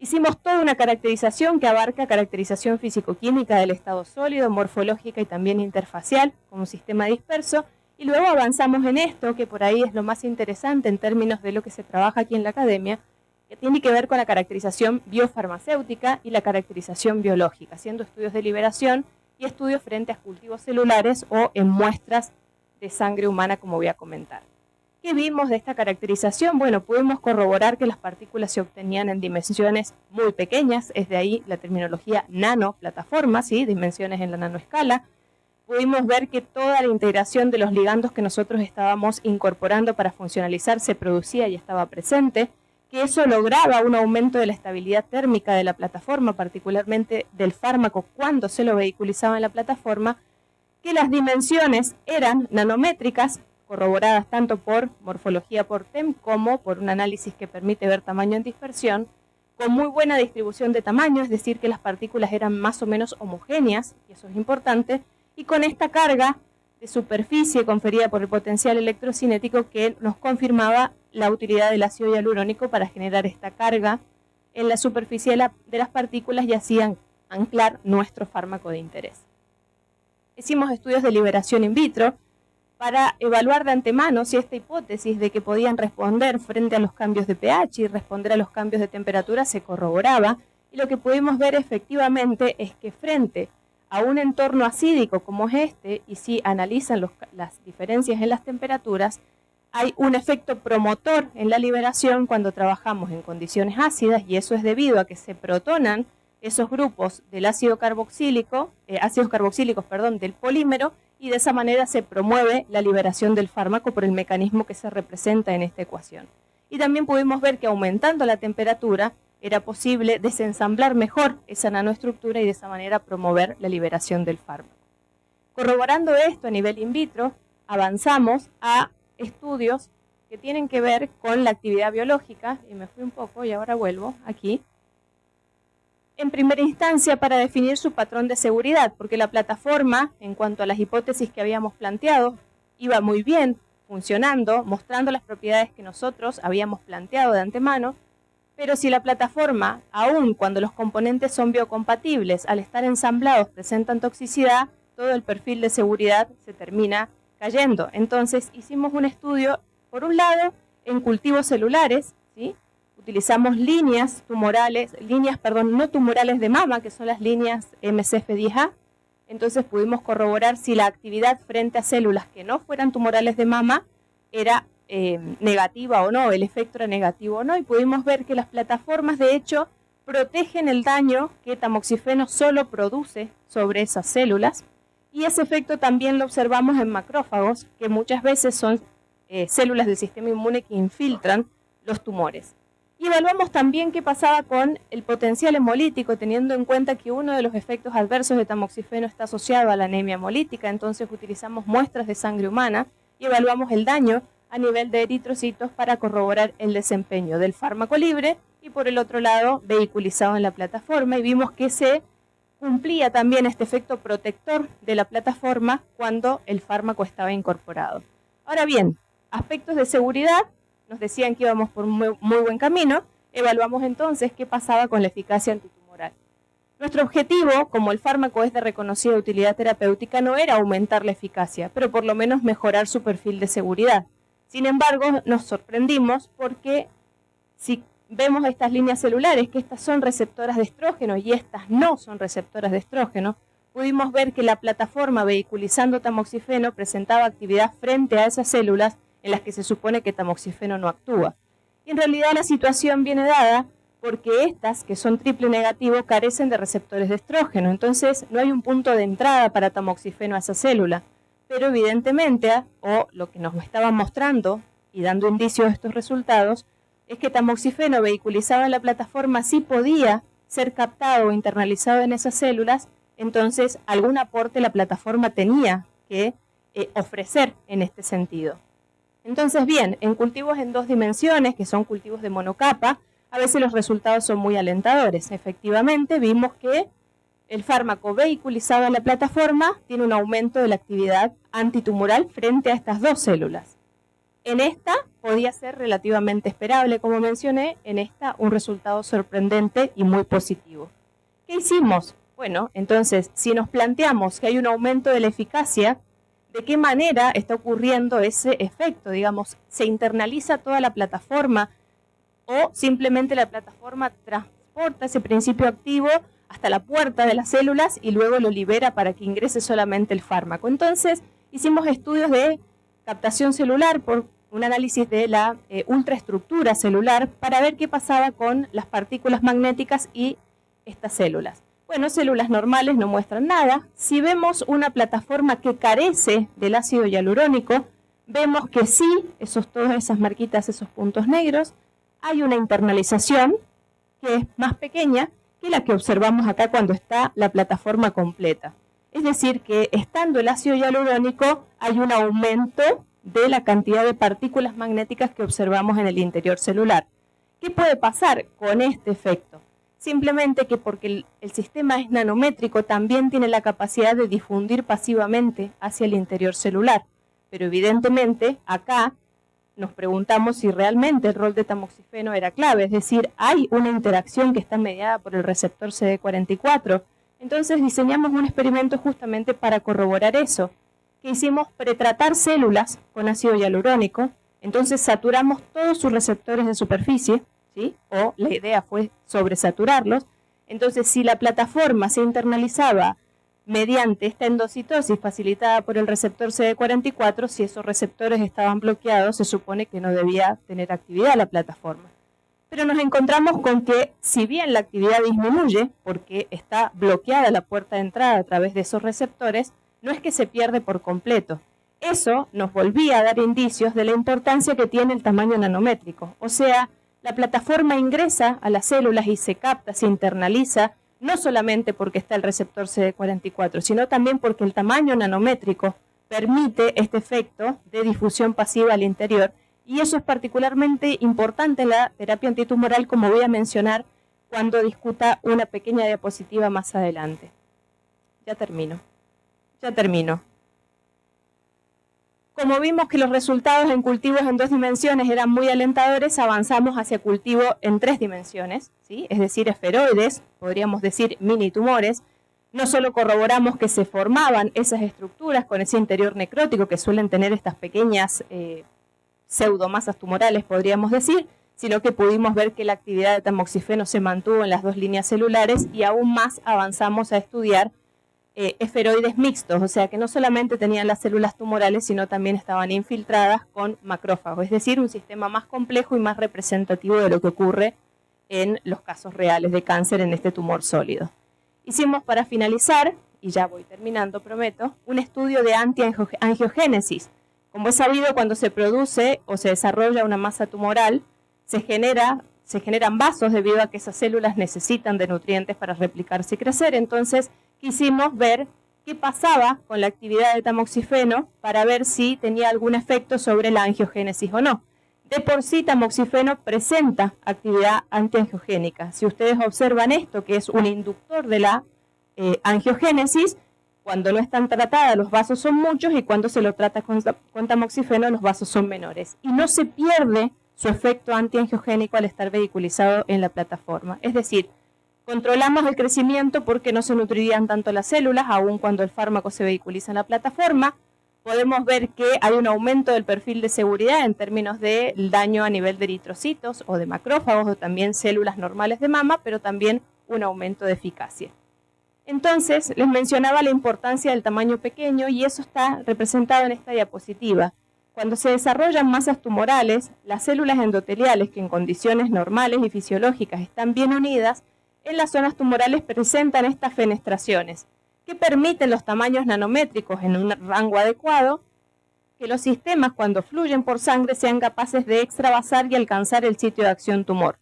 I: Hicimos toda una caracterización que abarca caracterización físico-química del estado sólido, morfológica y también interfacial como sistema disperso y luego avanzamos en esto que por ahí es lo más interesante en términos de lo que se trabaja aquí en la academia, que tiene que ver con la caracterización biofarmacéutica y la caracterización biológica, haciendo estudios de liberación y estudios frente a cultivos celulares o en muestras de sangre humana, como voy a comentar. ¿Qué vimos de esta caracterización? Bueno, pudimos corroborar que las partículas se obtenían en dimensiones muy pequeñas, es de ahí la terminología nanoplataforma, ¿sí? Dimensiones en la nanoescala. Pudimos ver que toda la integración de los ligandos que nosotros estábamos incorporando para funcionalizar se producía y estaba presente, que eso lograba un aumento de la estabilidad térmica de la plataforma, particularmente del fármaco cuando se lo vehiculizaba en la plataforma, que las dimensiones eran nanométricas, corroboradas tanto por morfología por TEM como por un análisis que permite ver tamaño en dispersión, con muy buena distribución de tamaño, es decir, que las partículas eran más o menos homogéneas, y eso es importante, y con esta carga de superficie conferida por el potencial electrocinético que nos confirmaba la utilidad del ácido hialurónico para generar esta carga en la superficie de las partículas y así anclar nuestro fármaco de interés. Hicimos estudios de liberación in vitro para evaluar de antemano si esta hipótesis de que podían responder frente a los cambios de pH y responder a los cambios de temperatura se corroboraba, y lo que pudimos ver efectivamente es que frente a un entorno acídico como es este, y si analizan las diferencias en las temperaturas, hay un efecto promotor en la liberación cuando trabajamos en condiciones ácidas, y eso es debido a que se protonan esos grupos del ácidos carboxílicos, del polímero, y de esa manera se promueve la liberación del fármaco por el mecanismo que se representa en esta ecuación. Y también pudimos ver que aumentando la temperatura era posible desensamblar mejor esa nanoestructura y de esa manera promover la liberación del fármaco. Corroborando esto a nivel in vitro, avanzamos a estudios que tienen que ver con la actividad biológica, y me fui un poco y ahora vuelvo aquí. En primera instancia para definir su patrón de seguridad, porque la plataforma, en cuanto a las hipótesis que habíamos planteado, iba muy bien funcionando, mostrando las propiedades que nosotros habíamos planteado de antemano, pero si la plataforma, aun cuando los componentes son biocompatibles, al estar ensamblados presentan toxicidad, todo el perfil de seguridad se termina cayendo. Entonces hicimos un estudio, por un lado, en cultivos celulares, ¿sí? Utilizamos líneas no tumorales de mama, que son las líneas MCF10A. Entonces pudimos corroborar si la actividad frente a células que no fueran tumorales de mama era negativa o no, el efecto era negativo o no, y pudimos ver que las plataformas de hecho protegen el daño que tamoxifeno solo produce sobre esas células, y ese efecto también lo observamos en macrófagos, que muchas veces son células del sistema inmune que infiltran los tumores. Y evaluamos también qué pasaba con el potencial hemolítico, teniendo en cuenta que uno de los efectos adversos de tamoxifeno está asociado a la anemia hemolítica. Entonces utilizamos muestras de sangre humana y evaluamos el daño a nivel de eritrocitos para corroborar el desempeño del fármaco libre y por el otro lado vehiculizado en la plataforma, y vimos que se cumplía también este efecto protector de la plataforma cuando el fármaco estaba incorporado. Ahora bien, aspectos de seguridad, nos decían que íbamos por muy buen camino. Evaluamos entonces qué pasaba con la eficacia antitumoral. Nuestro objetivo, como el fármaco es de reconocida utilidad terapéutica, no era aumentar la eficacia, pero por lo menos mejorar su perfil de seguridad. Sin embargo, nos sorprendimos porque si vemos estas líneas celulares, que estas son receptoras de estrógeno y estas no son receptoras de estrógeno, pudimos ver que la plataforma vehiculizando tamoxifeno presentaba actividad frente a esas células en las que se supone que tamoxifeno no actúa. Y en realidad la situación viene dada porque estas, que son triple negativo, carecen de receptores de estrógeno. Entonces no hay un punto de entrada para tamoxifeno a esa célula. Pero evidentemente, o lo que nos estaban mostrando y dando indicios de estos resultados, es que tamoxifeno vehiculizado en la plataforma sí podía ser captado o internalizado en esas células. Entonces algún aporte la plataforma tenía que ofrecer en este sentido. Entonces, bien, en cultivos en 2 dimensiones, que son cultivos de monocapa, a veces los resultados son muy alentadores. Efectivamente, vimos que el fármaco vehiculizado en la plataforma tiene un aumento de la actividad antitumoral frente a estas 2 células. En esta podía ser relativamente esperable, como mencioné, en esta un resultado sorprendente y muy positivo. ¿Qué hicimos? Bueno, entonces, si nos planteamos que hay un aumento de la eficacia, ¿de qué manera está ocurriendo ese efecto? Digamos, ¿se internaliza toda la plataforma o simplemente la plataforma transporta ese principio activo hasta la puerta de las células y luego lo libera para que ingrese solamente el fármaco? Entonces, hicimos estudios de captación celular por un análisis de la ultraestructura celular para ver qué pasaba con las partículas magnéticas y estas células. Bueno, células normales no muestran nada. Si vemos una plataforma que carece del ácido hialurónico, vemos que sí, todas esas marquitas, esos puntos negros, hay una internalización que es más pequeña que la que observamos acá cuando está la plataforma completa. Es decir, que estando el ácido hialurónico hay un aumento de la cantidad de partículas magnéticas que observamos en el interior celular. ¿Qué puede pasar con este efecto? Simplemente que porque el sistema es nanométrico también tiene la capacidad de difundir pasivamente hacia el interior celular. Pero evidentemente acá nos preguntamos si realmente el rol de tamoxifeno era clave, es decir, hay una interacción que está mediada por el receptor CD44. Entonces diseñamos un experimento justamente para corroborar eso. Que hicimos pretratar células con ácido hialurónico, entonces saturamos todos sus receptores de superficie, ¿sí? O la idea fue sobresaturarlos. Entonces, si la plataforma se internalizaba mediante esta endocitosis facilitada por el receptor CD44, si esos receptores estaban bloqueados, se supone que no debía tener actividad la plataforma. Pero nos encontramos con que, si bien la actividad disminuye, porque está bloqueada la puerta de entrada a través de esos receptores, no es que se pierde por completo. Eso nos volvía a dar indicios de la importancia que tiene el tamaño nanométrico. O sea, la plataforma ingresa a las células y se capta, se internaliza, no solamente porque está el receptor CD44, sino también porque el tamaño nanométrico permite este efecto de difusión pasiva al interior. Y eso es particularmente importante en la terapia antitumoral, como voy a mencionar cuando discuta una pequeña diapositiva más adelante. Ya termino. Como vimos que los resultados en cultivos en 2 dimensiones eran muy alentadores, avanzamos hacia cultivo en 3 dimensiones, ¿sí? Es decir, esferoides, podríamos decir mini tumores. No solo corroboramos que se formaban esas estructuras con ese interior necrótico que suelen tener estas pequeñas pseudomasas tumorales, podríamos decir, sino que pudimos ver que la actividad de tamoxifeno se mantuvo en las 2 líneas celulares y aún más avanzamos a estudiar esferoides mixtos, o sea que no solamente tenían las células tumorales, sino también estaban infiltradas con macrófagos, es decir, un sistema más complejo y más representativo de lo que ocurre en los casos reales de cáncer en este tumor sólido. Hicimos, para finalizar, y ya voy terminando, prometo, un estudio de antiangiogénesis. Como es sabido, cuando se produce o se desarrolla una masa tumoral, se generan vasos debido a que esas células necesitan de nutrientes para replicarse y crecer. Entonces quisimos ver qué pasaba con la actividad del tamoxifeno para ver si tenía algún efecto sobre la angiogénesis o no. De por sí, tamoxifeno presenta actividad antiangiogénica. Si ustedes observan esto, que es un inductor de la angiogénesis, cuando no están tratadas los vasos son muchos y cuando se lo trata con tamoxifeno los vasos son menores. Y no se pierde su efecto antiangiogénico al estar vehiculizado en la plataforma. Es decir, controlamos el crecimiento porque no se nutrirían tanto las células, aun cuando el fármaco se vehiculiza en la plataforma. Podemos ver que hay un aumento del perfil de seguridad en términos del daño a nivel de eritrocitos o de macrófagos o también células normales de mama, pero también un aumento de eficacia. Entonces, les mencionaba la importancia del tamaño pequeño y eso está representado en esta diapositiva. Cuando se desarrollan masas tumorales, las células endoteliales que en condiciones normales y fisiológicas están bien unidas, en las zonas tumorales presentan estas fenestraciones, que permiten los tamaños nanométricos en un rango adecuado, que los sistemas cuando fluyen por sangre sean capaces de extravasar y alcanzar el sitio de acción tumor.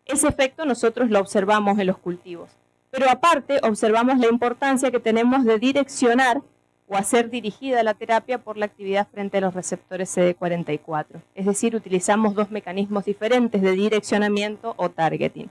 I: Ese efecto nosotros lo observamos en los cultivos. Pero aparte observamos la importancia que tenemos de direccionar o hacer dirigida la terapia por la actividad frente a los receptores CD44. Es decir, utilizamos dos mecanismos diferentes de direccionamiento o targeting.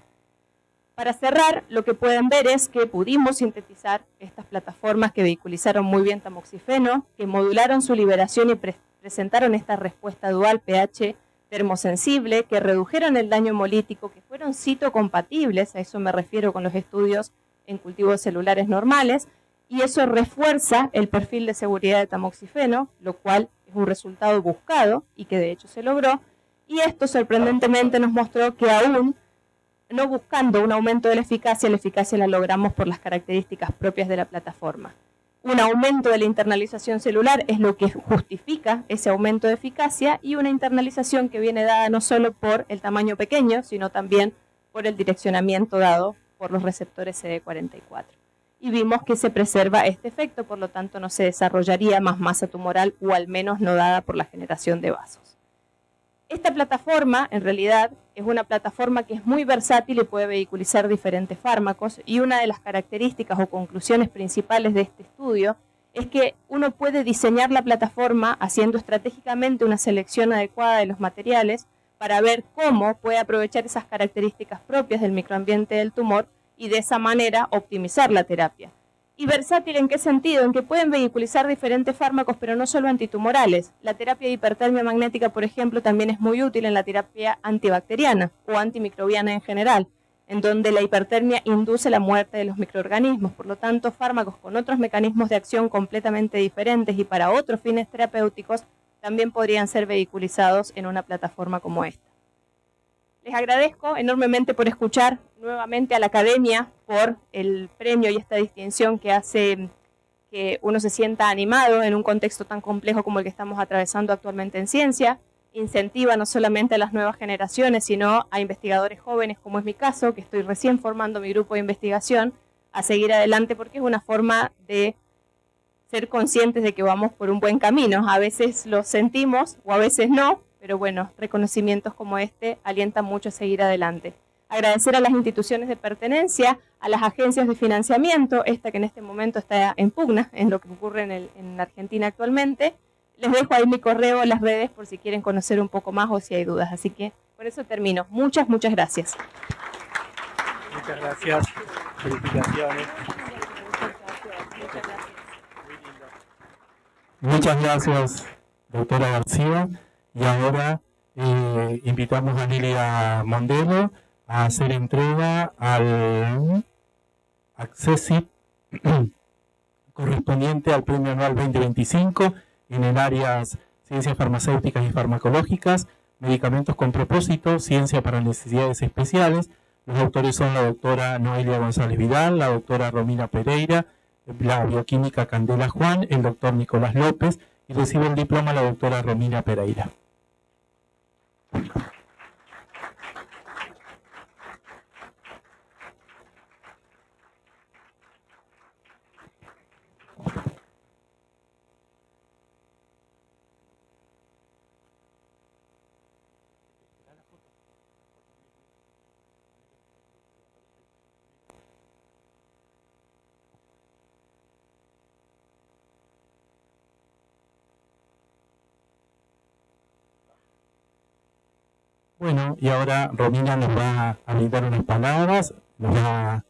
I: Para cerrar, lo que pueden ver es que pudimos sintetizar estas plataformas que vehiculizaron muy bien tamoxifeno, que modularon su liberación y presentaron esta respuesta dual pH termosensible, que redujeron el daño hemolítico, que fueron citocompatibles, a eso me refiero con los estudios en cultivos celulares normales, y eso refuerza el perfil de seguridad de tamoxifeno, lo cual es un resultado buscado y que de hecho se logró, y esto sorprendentemente nos mostró que aún no buscando un aumento de la eficacia la logramos por las características propias de la plataforma. Un aumento de la internalización celular es lo que justifica ese aumento de eficacia y una internalización que viene dada no solo por el tamaño pequeño, sino también por el direccionamiento dado por los receptores CD44. Y vimos que se preserva este efecto, por lo tanto no se desarrollaría más masa tumoral o al menos no dada por la generación de vasos. Esta plataforma, en realidad, es una plataforma que es muy versátil y puede vehiculizar diferentes fármacos, y una de las características o conclusiones principales de este estudio es que uno puede diseñar la plataforma haciendo estratégicamente una selección adecuada de los materiales para ver cómo puede aprovechar esas características propias del microambiente del tumor y de esa manera optimizar la terapia. ¿Y versátil en qué sentido? En que pueden vehiculizar diferentes fármacos, pero no solo antitumorales. La terapia de hipertermia magnética, por ejemplo, también es muy útil en la terapia antibacteriana o antimicrobiana en general, en donde la hipertermia induce la muerte de los microorganismos. Por lo tanto, fármacos con otros mecanismos de acción completamente diferentes y para otros fines terapéuticos también podrían ser vehiculizados en una plataforma como esta. Les agradezco enormemente por escuchar nuevamente a la academia, por el premio y esta distinción que hace que uno se sienta animado en un contexto tan complejo como el que estamos atravesando actualmente en ciencia. Incentiva no solamente a las nuevas generaciones, sino a investigadores jóvenes, como es mi caso, que estoy recién formando mi grupo de investigación, a seguir adelante porque es una forma de ser conscientes de que vamos por un buen camino. A veces lo sentimos o a veces no, pero bueno, reconocimientos como este alientan mucho a seguir adelante. Agradecer a las instituciones de pertenencia, a las agencias de financiamiento, esta que en este momento está en pugna en lo que ocurre en Argentina actualmente. Les dejo ahí mi correo en las redes por si quieren conocer un poco más o si hay dudas. Así que por eso termino. Muchas gracias.
A: Muchas gracias. Felicitaciones. Muchas gracias, doctora García. Y ahora invitamos a Lilia Mondelo a hacer entrega al Accessit correspondiente al Premio Anual 2025 en el áreas Ciencias Farmacéuticas y Farmacológicas, Medicamentos con Propósito, Ciencia para Necesidades Especiales. Los autores son la doctora Noelia González Vidal, la doctora Romina Pereira la bioquímica Candela Juan, el doctor Nicolás López, y recibe el diploma la doctora Romina Pereira. Bueno, y ahora Romina nos va a brindar unas palabras, nos va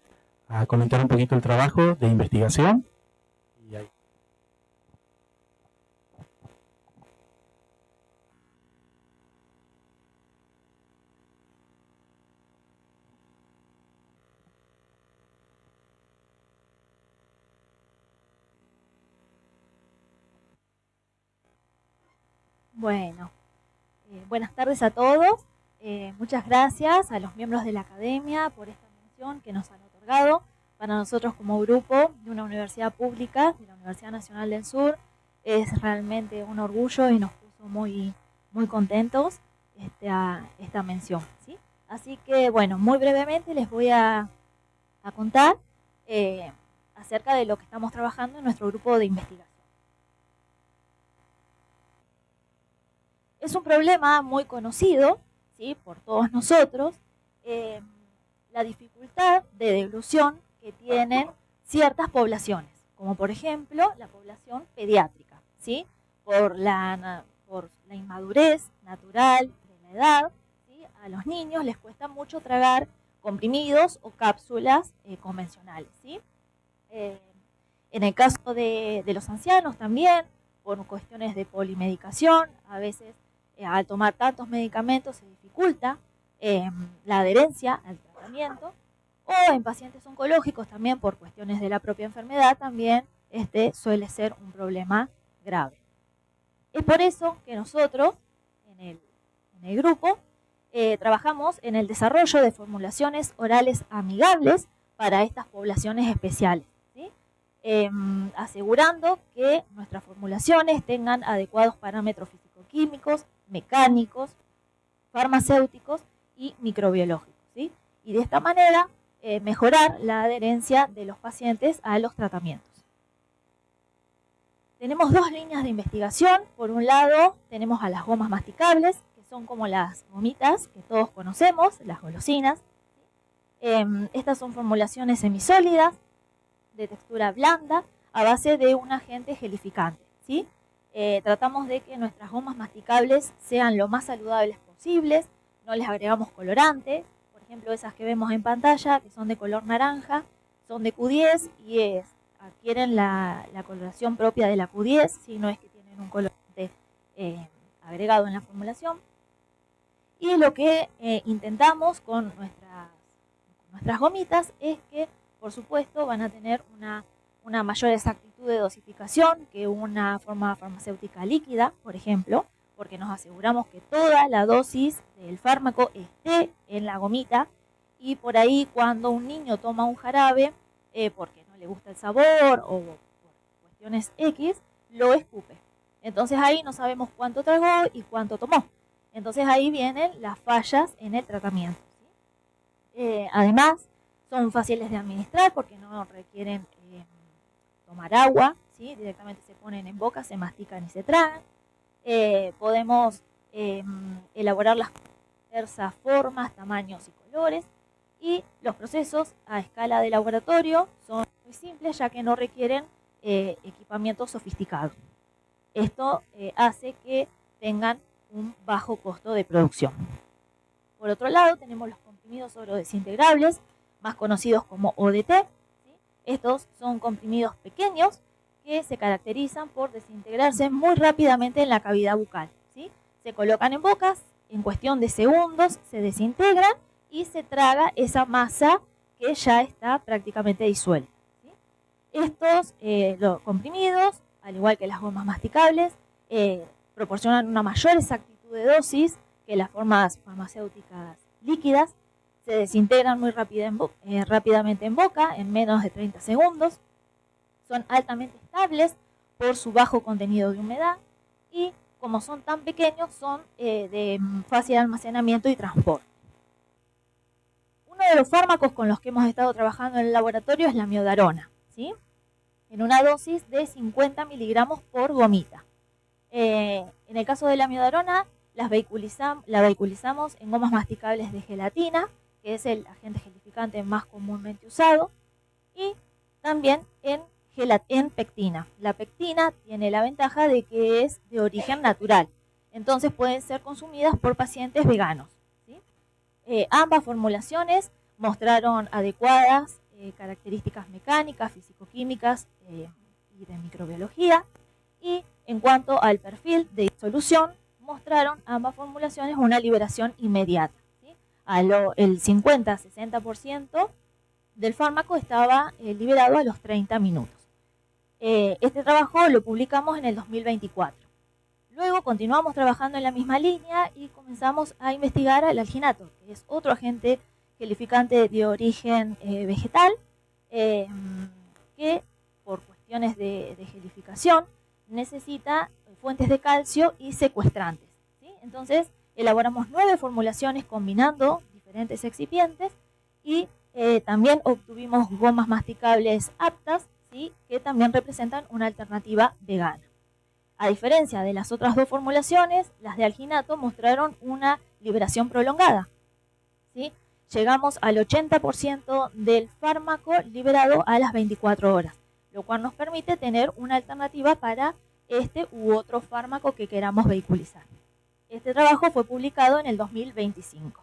A: a comentar un poquito el trabajo de investigación. Y ahí.
J: Bueno, buenas tardes a todos. Muchas gracias a los miembros de la academia por esta mención que nos han otorgado. Para nosotros como grupo de una universidad pública, de la Universidad Nacional del Sur, es realmente un orgullo y nos puso muy, muy contentos esta mención, ¿sí? Así que, bueno, muy brevemente les voy a contar acerca de lo que estamos trabajando en nuestro grupo de investigación. Es un problema muy conocido, ¿sí?, por todos nosotros, la dificultad de deglución que tienen ciertas poblaciones, como por ejemplo la población pediátrica, ¿sí?, por la inmadurez natural de la edad, ¿sí?, a los niños les cuesta mucho tragar comprimidos o cápsulas convencionales, ¿sí? En el caso de los ancianos también, por cuestiones de polimedicación, a veces al tomar tantos medicamentos se dificulta la adherencia al tratamiento, o en pacientes oncológicos también por cuestiones de la propia enfermedad también suele ser un problema grave. Es por eso que nosotros en el grupo trabajamos en el desarrollo de formulaciones orales amigables para estas poblaciones especiales, ¿sí? Asegurando que nuestras formulaciones tengan adecuados parámetros físico-químicos, mecánicos, farmacéuticos y microbiológicos, ¿sí? Y de esta manera mejorar la adherencia de los pacientes a los tratamientos. Tenemos dos líneas de investigación. Por un lado tenemos a las gomas masticables, que son como las gomitas que todos conocemos, las golosinas. Estas son formulaciones semisólidas de textura blanda a base de un agente gelificante, ¿sí? Tratamos de que nuestras gomas masticables sean lo más saludables posibles, no les agregamos colorante, por ejemplo esas que vemos en pantalla, que son de color naranja, son de Q10 y adquieren la coloración propia de la Q10, ¿sí? No es que tienen un colorante agregado en la formulación. Y lo que intentamos con nuestras gomitas es que, por supuesto, van a tener una mayor exactitud de dosificación que una forma farmacéutica líquida, por ejemplo, porque nos aseguramos que toda la dosis del fármaco esté en la gomita, y por ahí cuando un niño toma un jarabe porque no le gusta el sabor o por cuestiones X, lo escupe. Entonces ahí no sabemos cuánto tragó y cuánto tomó. Entonces ahí vienen las fallas en el tratamiento, ¿sí? Además, son fáciles de administrar porque no requieren tomar agua, ¿sí? Directamente se ponen en boca, se mastican y se tragan. Podemos elaborar las diversas formas, tamaños y colores, y los procesos a escala de laboratorio son muy simples ya que no requieren equipamiento sofisticado. Esto hace que tengan un bajo costo de producción. Por otro lado, tenemos los comprimidos orodesintegrables, más conocidos como ODT, ¿sí? Estos son comprimidos pequeños que se caracterizan por desintegrarse muy rápidamente en la cavidad bucal, ¿sí? Se colocan en bocas, en cuestión de segundos se desintegran y se traga esa masa que ya está prácticamente disuelta, ¿sí? Estos los comprimidos, al igual que las gomas masticables, proporcionan una mayor exactitud de dosis que las formas farmacéuticas líquidas, se desintegran muy rápidamente en boca, en menos de 30 segundos. Son altamente estables por su bajo contenido de humedad y como son tan pequeños son de fácil almacenamiento y transporte. Uno de los fármacos con los que hemos estado trabajando en el laboratorio es la miodarona, ¿sí? En una dosis de 50 miligramos por gomita. En el caso de la miodarona, la vehiculizamos en gomas masticables de gelatina, que es el agente gelificante más comúnmente usado, y también en pectina. La pectina tiene la ventaja de que es de origen natural, entonces pueden ser consumidas por pacientes veganos, ¿sí? Ambas formulaciones mostraron adecuadas características mecánicas, físico-químicas y de microbiología, y en cuanto al perfil de disolución, mostraron ambas formulaciones una liberación inmediata, ¿sí? El 50-60% del fármaco estaba liberado a los 30 minutos. Este trabajo lo publicamos en el 2024. Luego continuamos trabajando en la misma línea y comenzamos a investigar el alginato, que es otro agente gelificante de origen vegetal, que por cuestiones de gelificación necesita fuentes de calcio y secuestrantes, ¿sí? Entonces elaboramos 9 formulaciones combinando diferentes excipientes y también obtuvimos gomas masticables aptas, ¿sí? Que también representan una alternativa vegana. A diferencia de las otras 2 formulaciones, las de alginato mostraron una liberación prolongada, ¿sí? Llegamos al 80% del fármaco liberado a las 24 horas, lo cual nos permite tener una alternativa para este u otro fármaco que queramos vehiculizar. Este trabajo fue publicado en el 2025.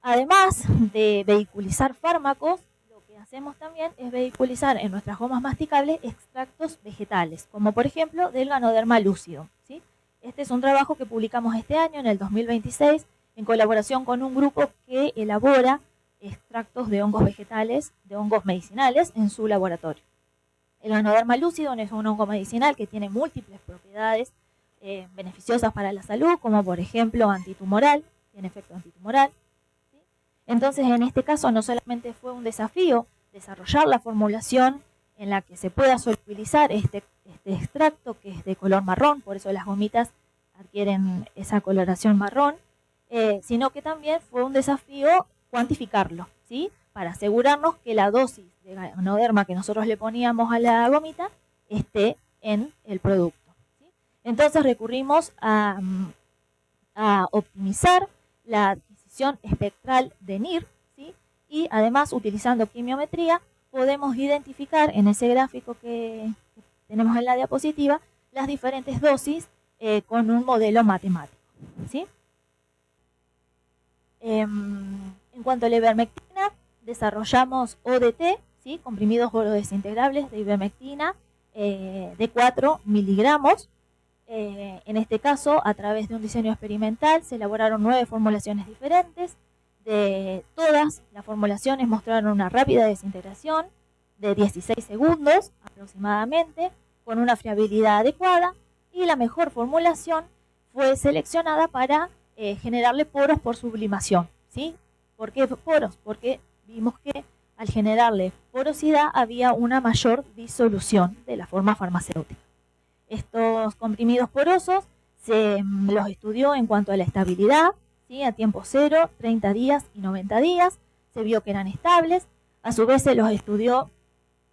J: Además de vehiculizar fármacos, lo que hacemos también es vehiculizar en nuestras gomas masticables extractos vegetales, como por ejemplo del Ganoderma lúcido, ¿sí? Este es un trabajo que publicamos este año, en el 2026, en colaboración con un grupo que elabora extractos de hongos vegetales, de hongos medicinales, en su laboratorio. El Ganoderma lúcido es un hongo medicinal que tiene múltiples propiedades beneficiosas para la salud, como por ejemplo antitumoral, tiene efecto antitumoral, ¿sí? Entonces, en este caso no solamente fue un desafío desarrollar la formulación en la que se pueda solubilizar este extracto, que es de color marrón, por eso las gomitas adquieren esa coloración marrón, sino que también fue un desafío cuantificarlo, ¿sí? Para asegurarnos que la dosis de Ganoderma que nosotros le poníamos a la gomita esté en el producto, ¿sí? Entonces recurrimos a optimizar la adquisición espectral de NIR, ¿sí? Y además, utilizando quimiometría, podemos identificar en ese gráfico que tenemos en la diapositiva las diferentes dosis con un modelo matemático, ¿sí? En cuanto a la ivermectina, desarrollamos ODT, ¿sí? Comprimidos orodesintegrables de ivermectina de 4 miligramos. En este caso, a través de un diseño experimental, se elaboraron 9 formulaciones diferentes. De todas las formulaciones mostraron una rápida desintegración de 16 segundos aproximadamente, con una friabilidad adecuada, y la mejor formulación fue seleccionada para generarle poros por sublimación, ¿sí? ¿Por qué poros? Porque vimos que al generarle porosidad había una mayor disolución de la forma farmacéutica. Estos comprimidos porosos se los estudió en cuanto a la estabilidad, ¿sí? A tiempo cero, 30 días y 90 días, se vio que eran estables. A su vez se los estudió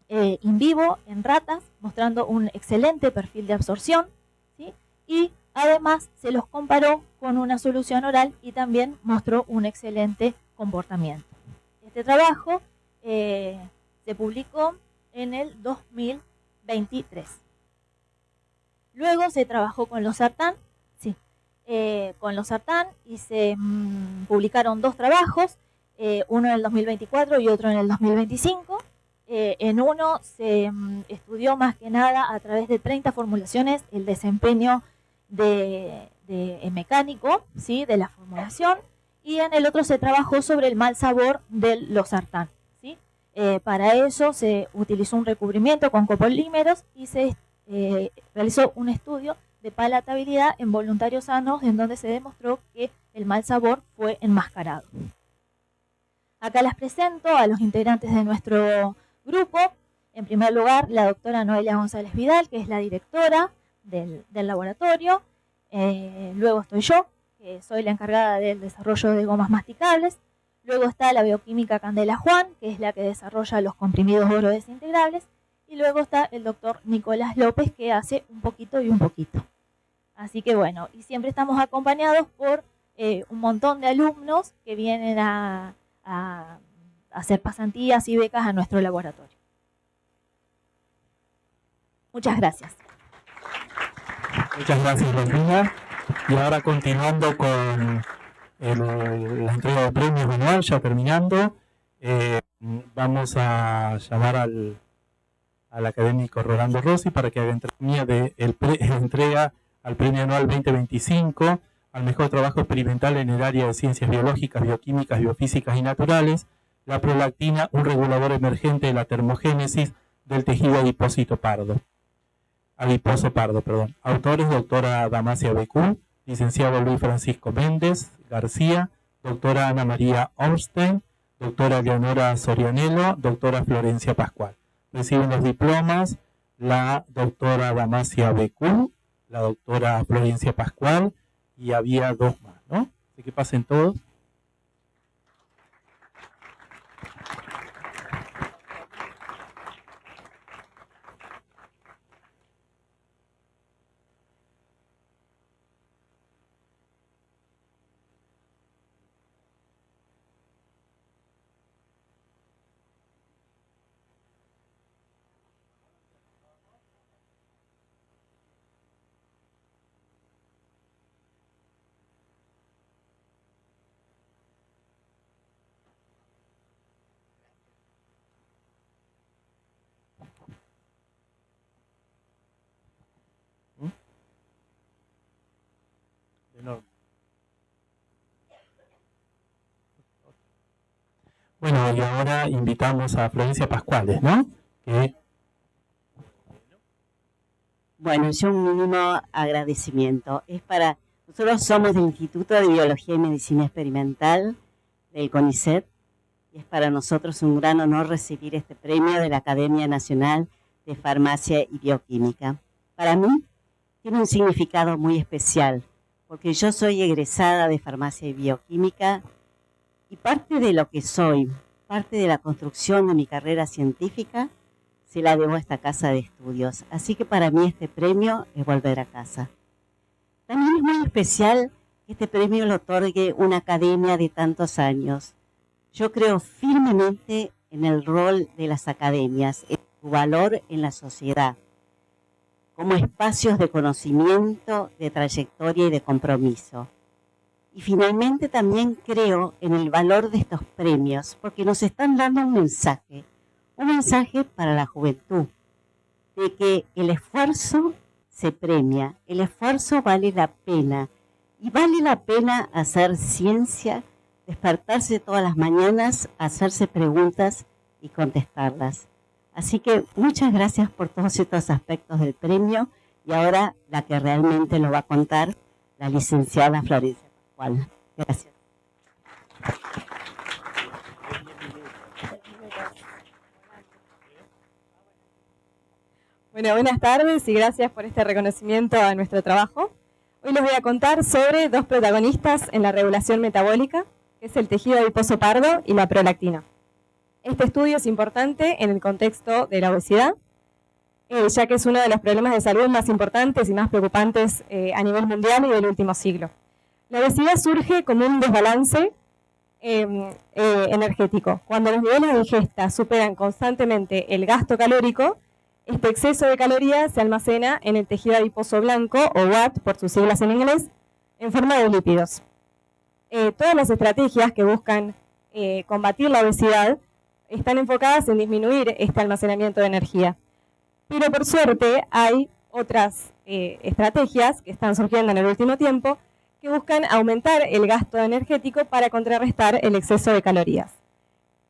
J: in vivo en ratas, mostrando un excelente perfil de absorción, ¿sí? Y además se los comparó con una solución oral y también mostró un excelente comportamiento. Este trabajo se publicó en el 2023. Luego se trabajó con los sartán, sí, con los sartán, y se publicaron 2 trabajos, uno en el 2024 y otro en el 2025. En uno se estudió más que nada a través de 30 formulaciones el desempeño de mecánico, ¿sí? De la formulación, y en el otro se trabajó sobre el mal sabor de los sartán, ¿sí? Para eso se utilizó un recubrimiento con copolímeros y se realizó un estudio de palatabilidad en voluntarios sanos, en donde se demostró que el mal sabor fue enmascarado. Acá las presento a los integrantes de nuestro grupo. En primer lugar, la doctora Noelia González Vidal, que es la directora del laboratorio. Luego estoy yo, que soy la encargada del desarrollo de gomas masticables. Luego está la bioquímica Candela Juan, que es la que desarrolla los comprimidos oro desintegrables. Y luego está el doctor Nicolás López, que hace un poquito y un poquito. Así que bueno, y siempre estamos acompañados por un montón de alumnos que vienen a hacer pasantías y becas a nuestro laboratorio. Muchas gracias.
A: Muchas gracias, Romina. Y ahora continuando con la entrega de premios anual, ya terminando, vamos a llamar al académico Rolando Rossi para que haga entrega al premio anual 2025 al mejor trabajo experimental en el área de ciencias biológicas, bioquímicas, biofísicas y naturales, la prolactina, un regulador emergente de la termogénesis del tejido adiposo pardo. Autores: doctora Damasia Becú, licenciado Luis Francisco Méndez García, doctora Ana María Orstein, doctora Leonora Sorianello, doctora Florencia Pascual. Reciben los diplomas la doctora Damasia Becú, la doctora Florencia Pascual, y había dos más, ¿no? Así que pasen todos. Bueno, y ahora invitamos a Florencia Pascuales, ¿no?
K: Bueno, yo un mínimo agradecimiento. Nosotros somos del Instituto de Biología y Medicina Experimental del CONICET, y es para nosotros un gran honor recibir este premio de la Academia Nacional de Farmacia y Bioquímica. Para mí tiene un significado muy especial, porque yo soy egresada de Farmacia y Bioquímica, y parte de lo que soy, parte de la construcción de mi carrera científica, se la debo a esta casa de estudios. Así que para mí este premio es volver a casa. También es muy especial que este premio lo otorgue una academia de tantos años. Yo creo firmemente en el rol de las academias, en su valor en la sociedad, como espacios de conocimiento, de trayectoria y de compromiso. Y finalmente también creo en el valor de estos premios, porque nos están dando un mensaje para la juventud, de que el esfuerzo se premia, el esfuerzo vale la pena, y vale la pena hacer ciencia, despertarse todas las mañanas, hacerse preguntas y contestarlas. Así que muchas gracias por todos estos aspectos del premio, y ahora la que realmente lo va a contar, la licenciada Florencia Pascual. Gracias.
F: Bueno, buenas tardes y gracias por este reconocimiento a nuestro trabajo. Hoy les voy a contar sobre dos protagonistas en la regulación metabólica, que es el tejido adiposo pardo y la prolactina. Este estudio es importante en el contexto de la obesidad, ya que es uno de los problemas de salud más importantes y más preocupantes a nivel mundial y del último siglo. La obesidad surge como un desbalance energético. Cuando los niveles de ingesta superan constantemente el gasto calórico, este exceso de calorías se almacena en el tejido adiposo blanco, o WAT por sus siglas en inglés, en forma de lípidos. Todas las estrategias que buscan combatir la obesidad están enfocadas en disminuir este almacenamiento de energía. Pero por suerte hay otras estrategias que están surgiendo en el último tiempo que buscan aumentar el gasto energético para contrarrestar el exceso de calorías.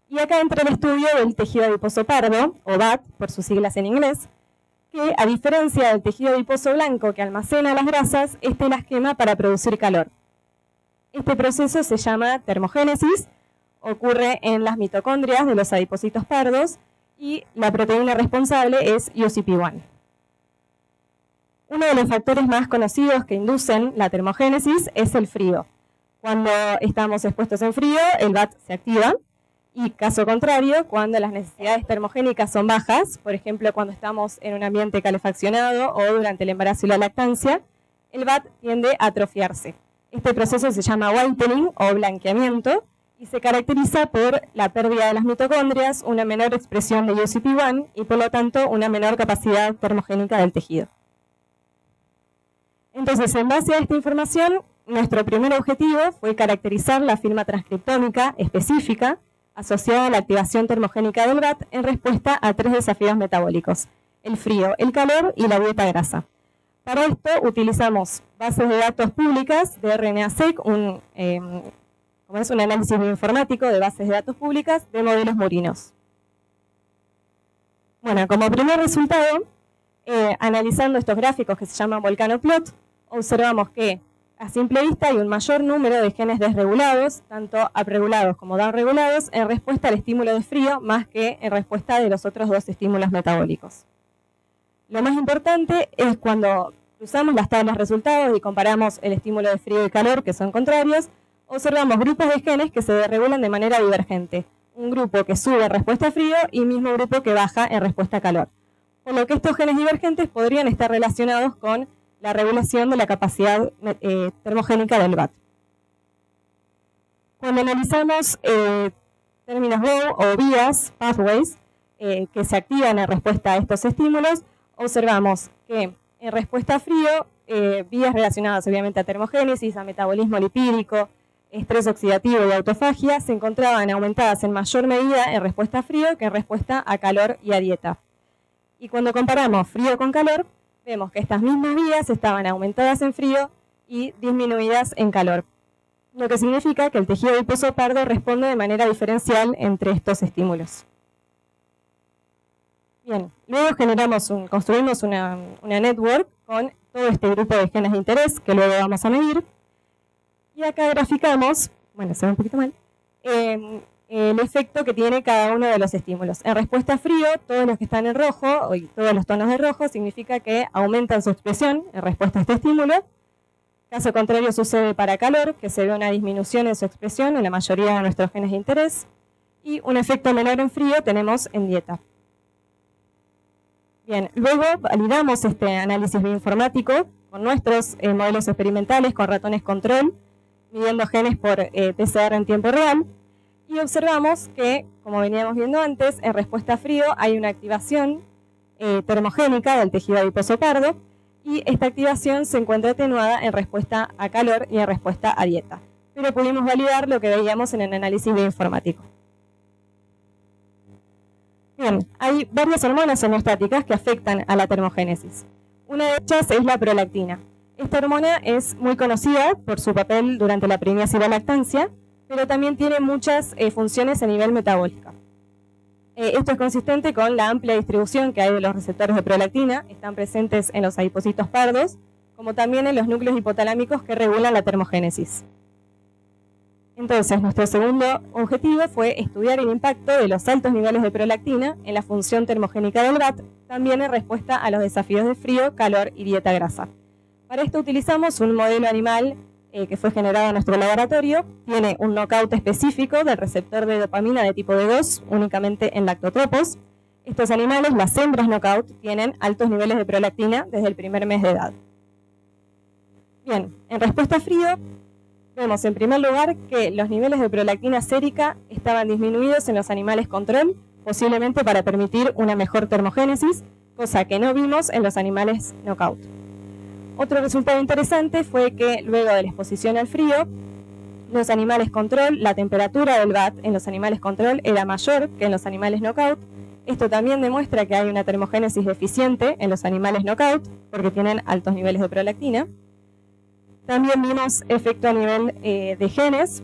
F: Y acá entra el estudio del tejido adiposo pardo, o BAT, por sus siglas en inglés, que a diferencia del tejido adiposo blanco que almacena las grasas, este las quema para producir calor. Este proceso se llama termogénesis, ocurre en las mitocondrias de los adipocitos pardos
I: y la proteína responsable es UCP1. Uno de los factores más conocidos que inducen la termogénesis es el frío. Cuando estamos expuestos en frío, el VAT se activa, y caso contrario, cuando las necesidades termogénicas son bajas, por ejemplo, cuando estamos en un ambiente calefaccionado o durante el embarazo y la lactancia, el VAT tiende a atrofiarse. Este proceso se llama whitening o blanqueamiento y se caracteriza por la pérdida de las mitocondrias, una menor expresión de UCP1 y por lo tanto una menor capacidad termogénica del tejido. Entonces, en base a esta información, nuestro primer objetivo fue caracterizar la firma transcriptómica específica asociada a la activación termogénica del VAT en respuesta a 3 desafíos metabólicos: el frío, el calor y la dieta grasa. Para esto utilizamos bases de datos públicas de RNA-seq, un análisis bioinformático de bases de datos públicas de modelos murinos. Bueno, como primer resultado, analizando estos gráficos que se llaman volcanoplot, observamos que a simple vista hay un mayor número de genes desregulados, tanto upregulados como downregulados, en respuesta al estímulo de frío, más que en respuesta de los otros 2 estímulos metabólicos. Lo más importante es cuando cruzamos las tablas de resultados y comparamos el estímulo de frío y calor, que son contrarios, observamos grupos de genes que se desregulan de manera divergente. Un grupo que sube en respuesta a frío y mismo grupo que baja en respuesta a calor. Por lo que estos genes divergentes podrían estar relacionados con la regulación de la capacidad termogénica del VAT. Cuando analizamos términos GO o vías, pathways, que se activan en respuesta a estos estímulos, observamos que en respuesta a frío, vías relacionadas obviamente a termogénesis, a metabolismo lipídico, estrés oxidativo y autofagia, se encontraban aumentadas en mayor medida en respuesta a frío que en respuesta a calor y a dieta. Y cuando comparamos frío con calor, vemos que estas mismas vías estaban aumentadas en frío y disminuidas en calor, lo que significa que el tejido adiposo pardo responde de manera diferencial entre estos estímulos. Bien, luego construimos una network con todo este grupo de genes de interés que luego vamos a medir. Y acá graficamos, bueno, se ve un poquito mal, el efecto que tiene cada uno de los estímulos. En respuesta a frío, todos los que están en rojo, y todos los tonos de rojo, significa que aumentan su expresión en respuesta a este estímulo. Caso contrario sucede para calor, que se ve una disminución en su expresión en la mayoría de nuestros genes de interés. Y un efecto menor en frío tenemos en dieta. Bien, luego validamos este análisis bioinformático con nuestros modelos experimentales con ratones control, midiendo genes por PCR en tiempo real, y observamos que, como veníamos viendo antes, en respuesta a frío hay una activación termogénica del tejido adiposo pardo, y esta activación se encuentra atenuada en respuesta a calor y en respuesta a dieta. Pero pudimos validar lo que veíamos en el análisis bioinformático. Bien, hay varias hormonas homeostáticas que afectan a la termogénesis. Una de ellas es la prolactina. Esta hormona es muy conocida por su papel durante la preñez y la lactancia, pero también tiene muchas funciones a nivel metabólico. Esto es consistente con la amplia distribución que hay de los receptores de prolactina, están presentes en los adipocitos pardos, como también en los núcleos hipotalámicos que regulan la termogénesis. Entonces, nuestro segundo objetivo fue estudiar el impacto de los altos niveles de prolactina en la función termogénica del VAT, también en respuesta a los desafíos de frío, calor y dieta grasa. Para esto utilizamos un modelo animal que fue generado en nuestro laboratorio. Tiene un knockout específico del receptor de dopamina de tipo D2, únicamente en lactotropos. Estos animales, las hembras knockout, tienen altos niveles de prolactina desde el primer mes de edad. Bien, en respuesta a frío, vemos en primer lugar que los niveles de prolactina sérica estaban disminuidos en los animales control, posiblemente para permitir una mejor termogénesis, cosa que no vimos en los animales knockout. Otro resultado interesante fue que luego de la exposición al frío, los animales control, la temperatura del VAT en los animales control era mayor que en los animales knockout. Esto también demuestra que hay una termogénesis deficiente en los animales knockout, porque tienen altos niveles de prolactina. También vimos efecto a nivel de genes,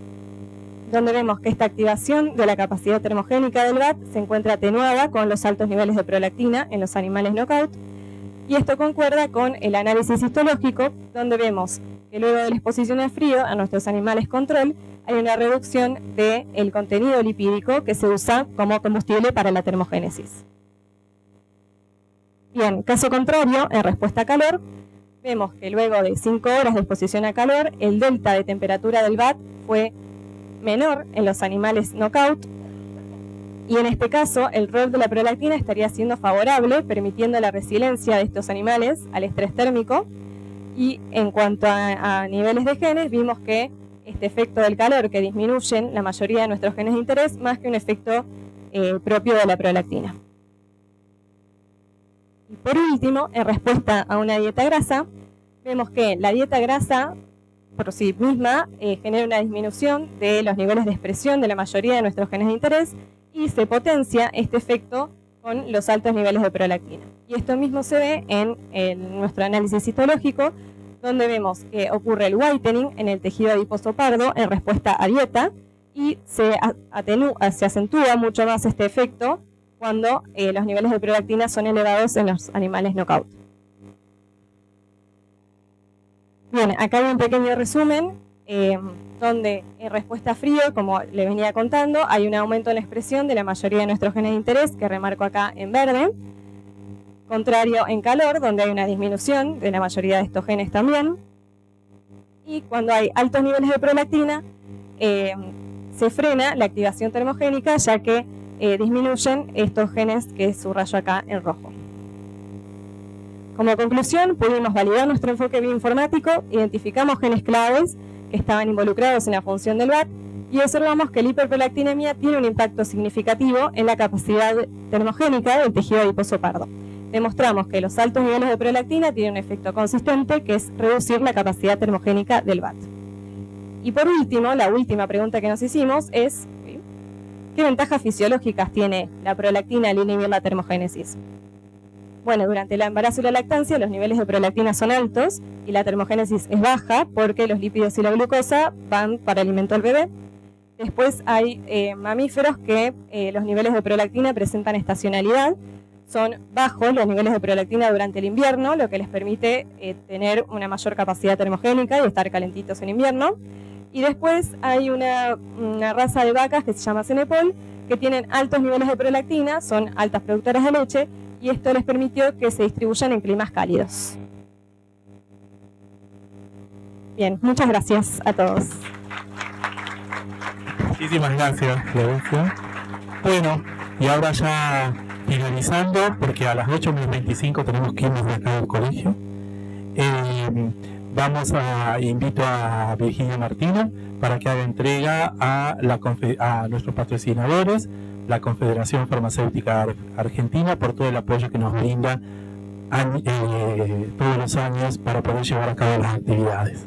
I: donde vemos que esta activación de la capacidad termogénica del VAT se encuentra atenuada con los altos niveles de prolactina en los animales knockout. Y esto concuerda con el análisis histológico, donde vemos que luego de la exposición al frío a nuestros animales control
F: hay una reducción del contenido lipídico que se usa como combustible para la termogénesis. Bien, caso contrario, en respuesta a calor, vemos que luego de 5 horas de exposición a calor, el delta de temperatura del VAT fue menor en los animales knockout, y en este caso el rol de la prolactina estaría siendo favorable, permitiendo la resiliencia de estos animales al estrés térmico. Y en cuanto a niveles de genes, vimos que este efecto del calor que disminuyen la mayoría de nuestros genes de interés, más que un efecto propio de la prolactina. Y por último, en respuesta a una dieta grasa, vemos que la dieta grasa por sí misma genera una disminución de los niveles de expresión de la mayoría de nuestros genes de interés y se potencia este efecto con los altos niveles de prolactina. Y esto mismo se ve en nuestro análisis histológico, donde vemos que ocurre el whitening en el tejido adiposo pardo en respuesta a dieta y se acentúa mucho más este efecto cuando los niveles de prolactina son elevados en los animales knockout. Bien, acá hay un pequeño resumen donde en respuesta a frío, como le venía contando, hay un aumento en la expresión de la mayoría de nuestros genes de interés, que remarco acá en verde. Contrario en calor, donde hay una disminución de la mayoría de estos genes también. Y cuando hay altos niveles de prolactina, se frena la activación termogénica, ya que disminuyen estos genes que subrayo acá en rojo. Como conclusión, pudimos validar nuestro enfoque bioinformático, identificamos genes claves que estaban involucrados en la función del VAT y observamos que la hiperprolactinemia tiene un impacto significativo en la capacidad termogénica del tejido adiposo pardo. Demostramos que los altos niveles de prolactina tienen un efecto consistente, que es reducir la capacidad termogénica del VAT. Y por último, la última pregunta que nos hicimos es ¿qué ventajas fisiológicas tiene la prolactina al inhibir la termogénesis? Bueno, durante el embarazo y la lactancia los niveles de prolactina son altos y la termogénesis es baja porque los lípidos y la glucosa van para alimento al bebé. Después hay mamíferos que los niveles de prolactina presentan estacionalidad. Son bajos los niveles de prolactina durante el invierno, lo que les permite tener una mayor capacidad termogénica y estar calentitos en invierno. Y después hay una raza de vacas que se llama Cenepol, que tienen altos niveles de prolactina, son altas productoras de leche, y esto les permitió que se distribuyan en climas cálidos. Bien, muchas gracias a todos.
A: Muchísimas gracias, Florencia. Bueno, y ahora ya finalizando, porque a las 8:25 tenemos que irnos de acá del colegio. Invito a Virginia Martínez para que haga entrega a nuestros patrocinadores, la Confederación Farmacéutica Argentina, por todo el apoyo que nos brinda todos los años para poder llevar a cabo las actividades.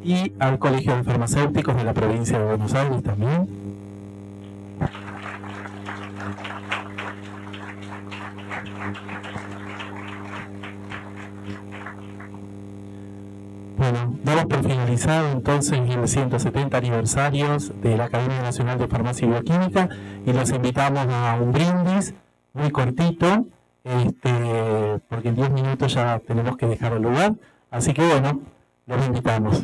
A: Y al Colegio de Farmacéuticos de la provincia de Buenos Aires también. Bueno, damos por finalizado entonces el 170 aniversarios de la Academia Nacional de Farmacia y Bioquímica y los invitamos a un brindis muy cortito, porque en 10 minutos ya tenemos que dejar el lugar, así que bueno, los invitamos.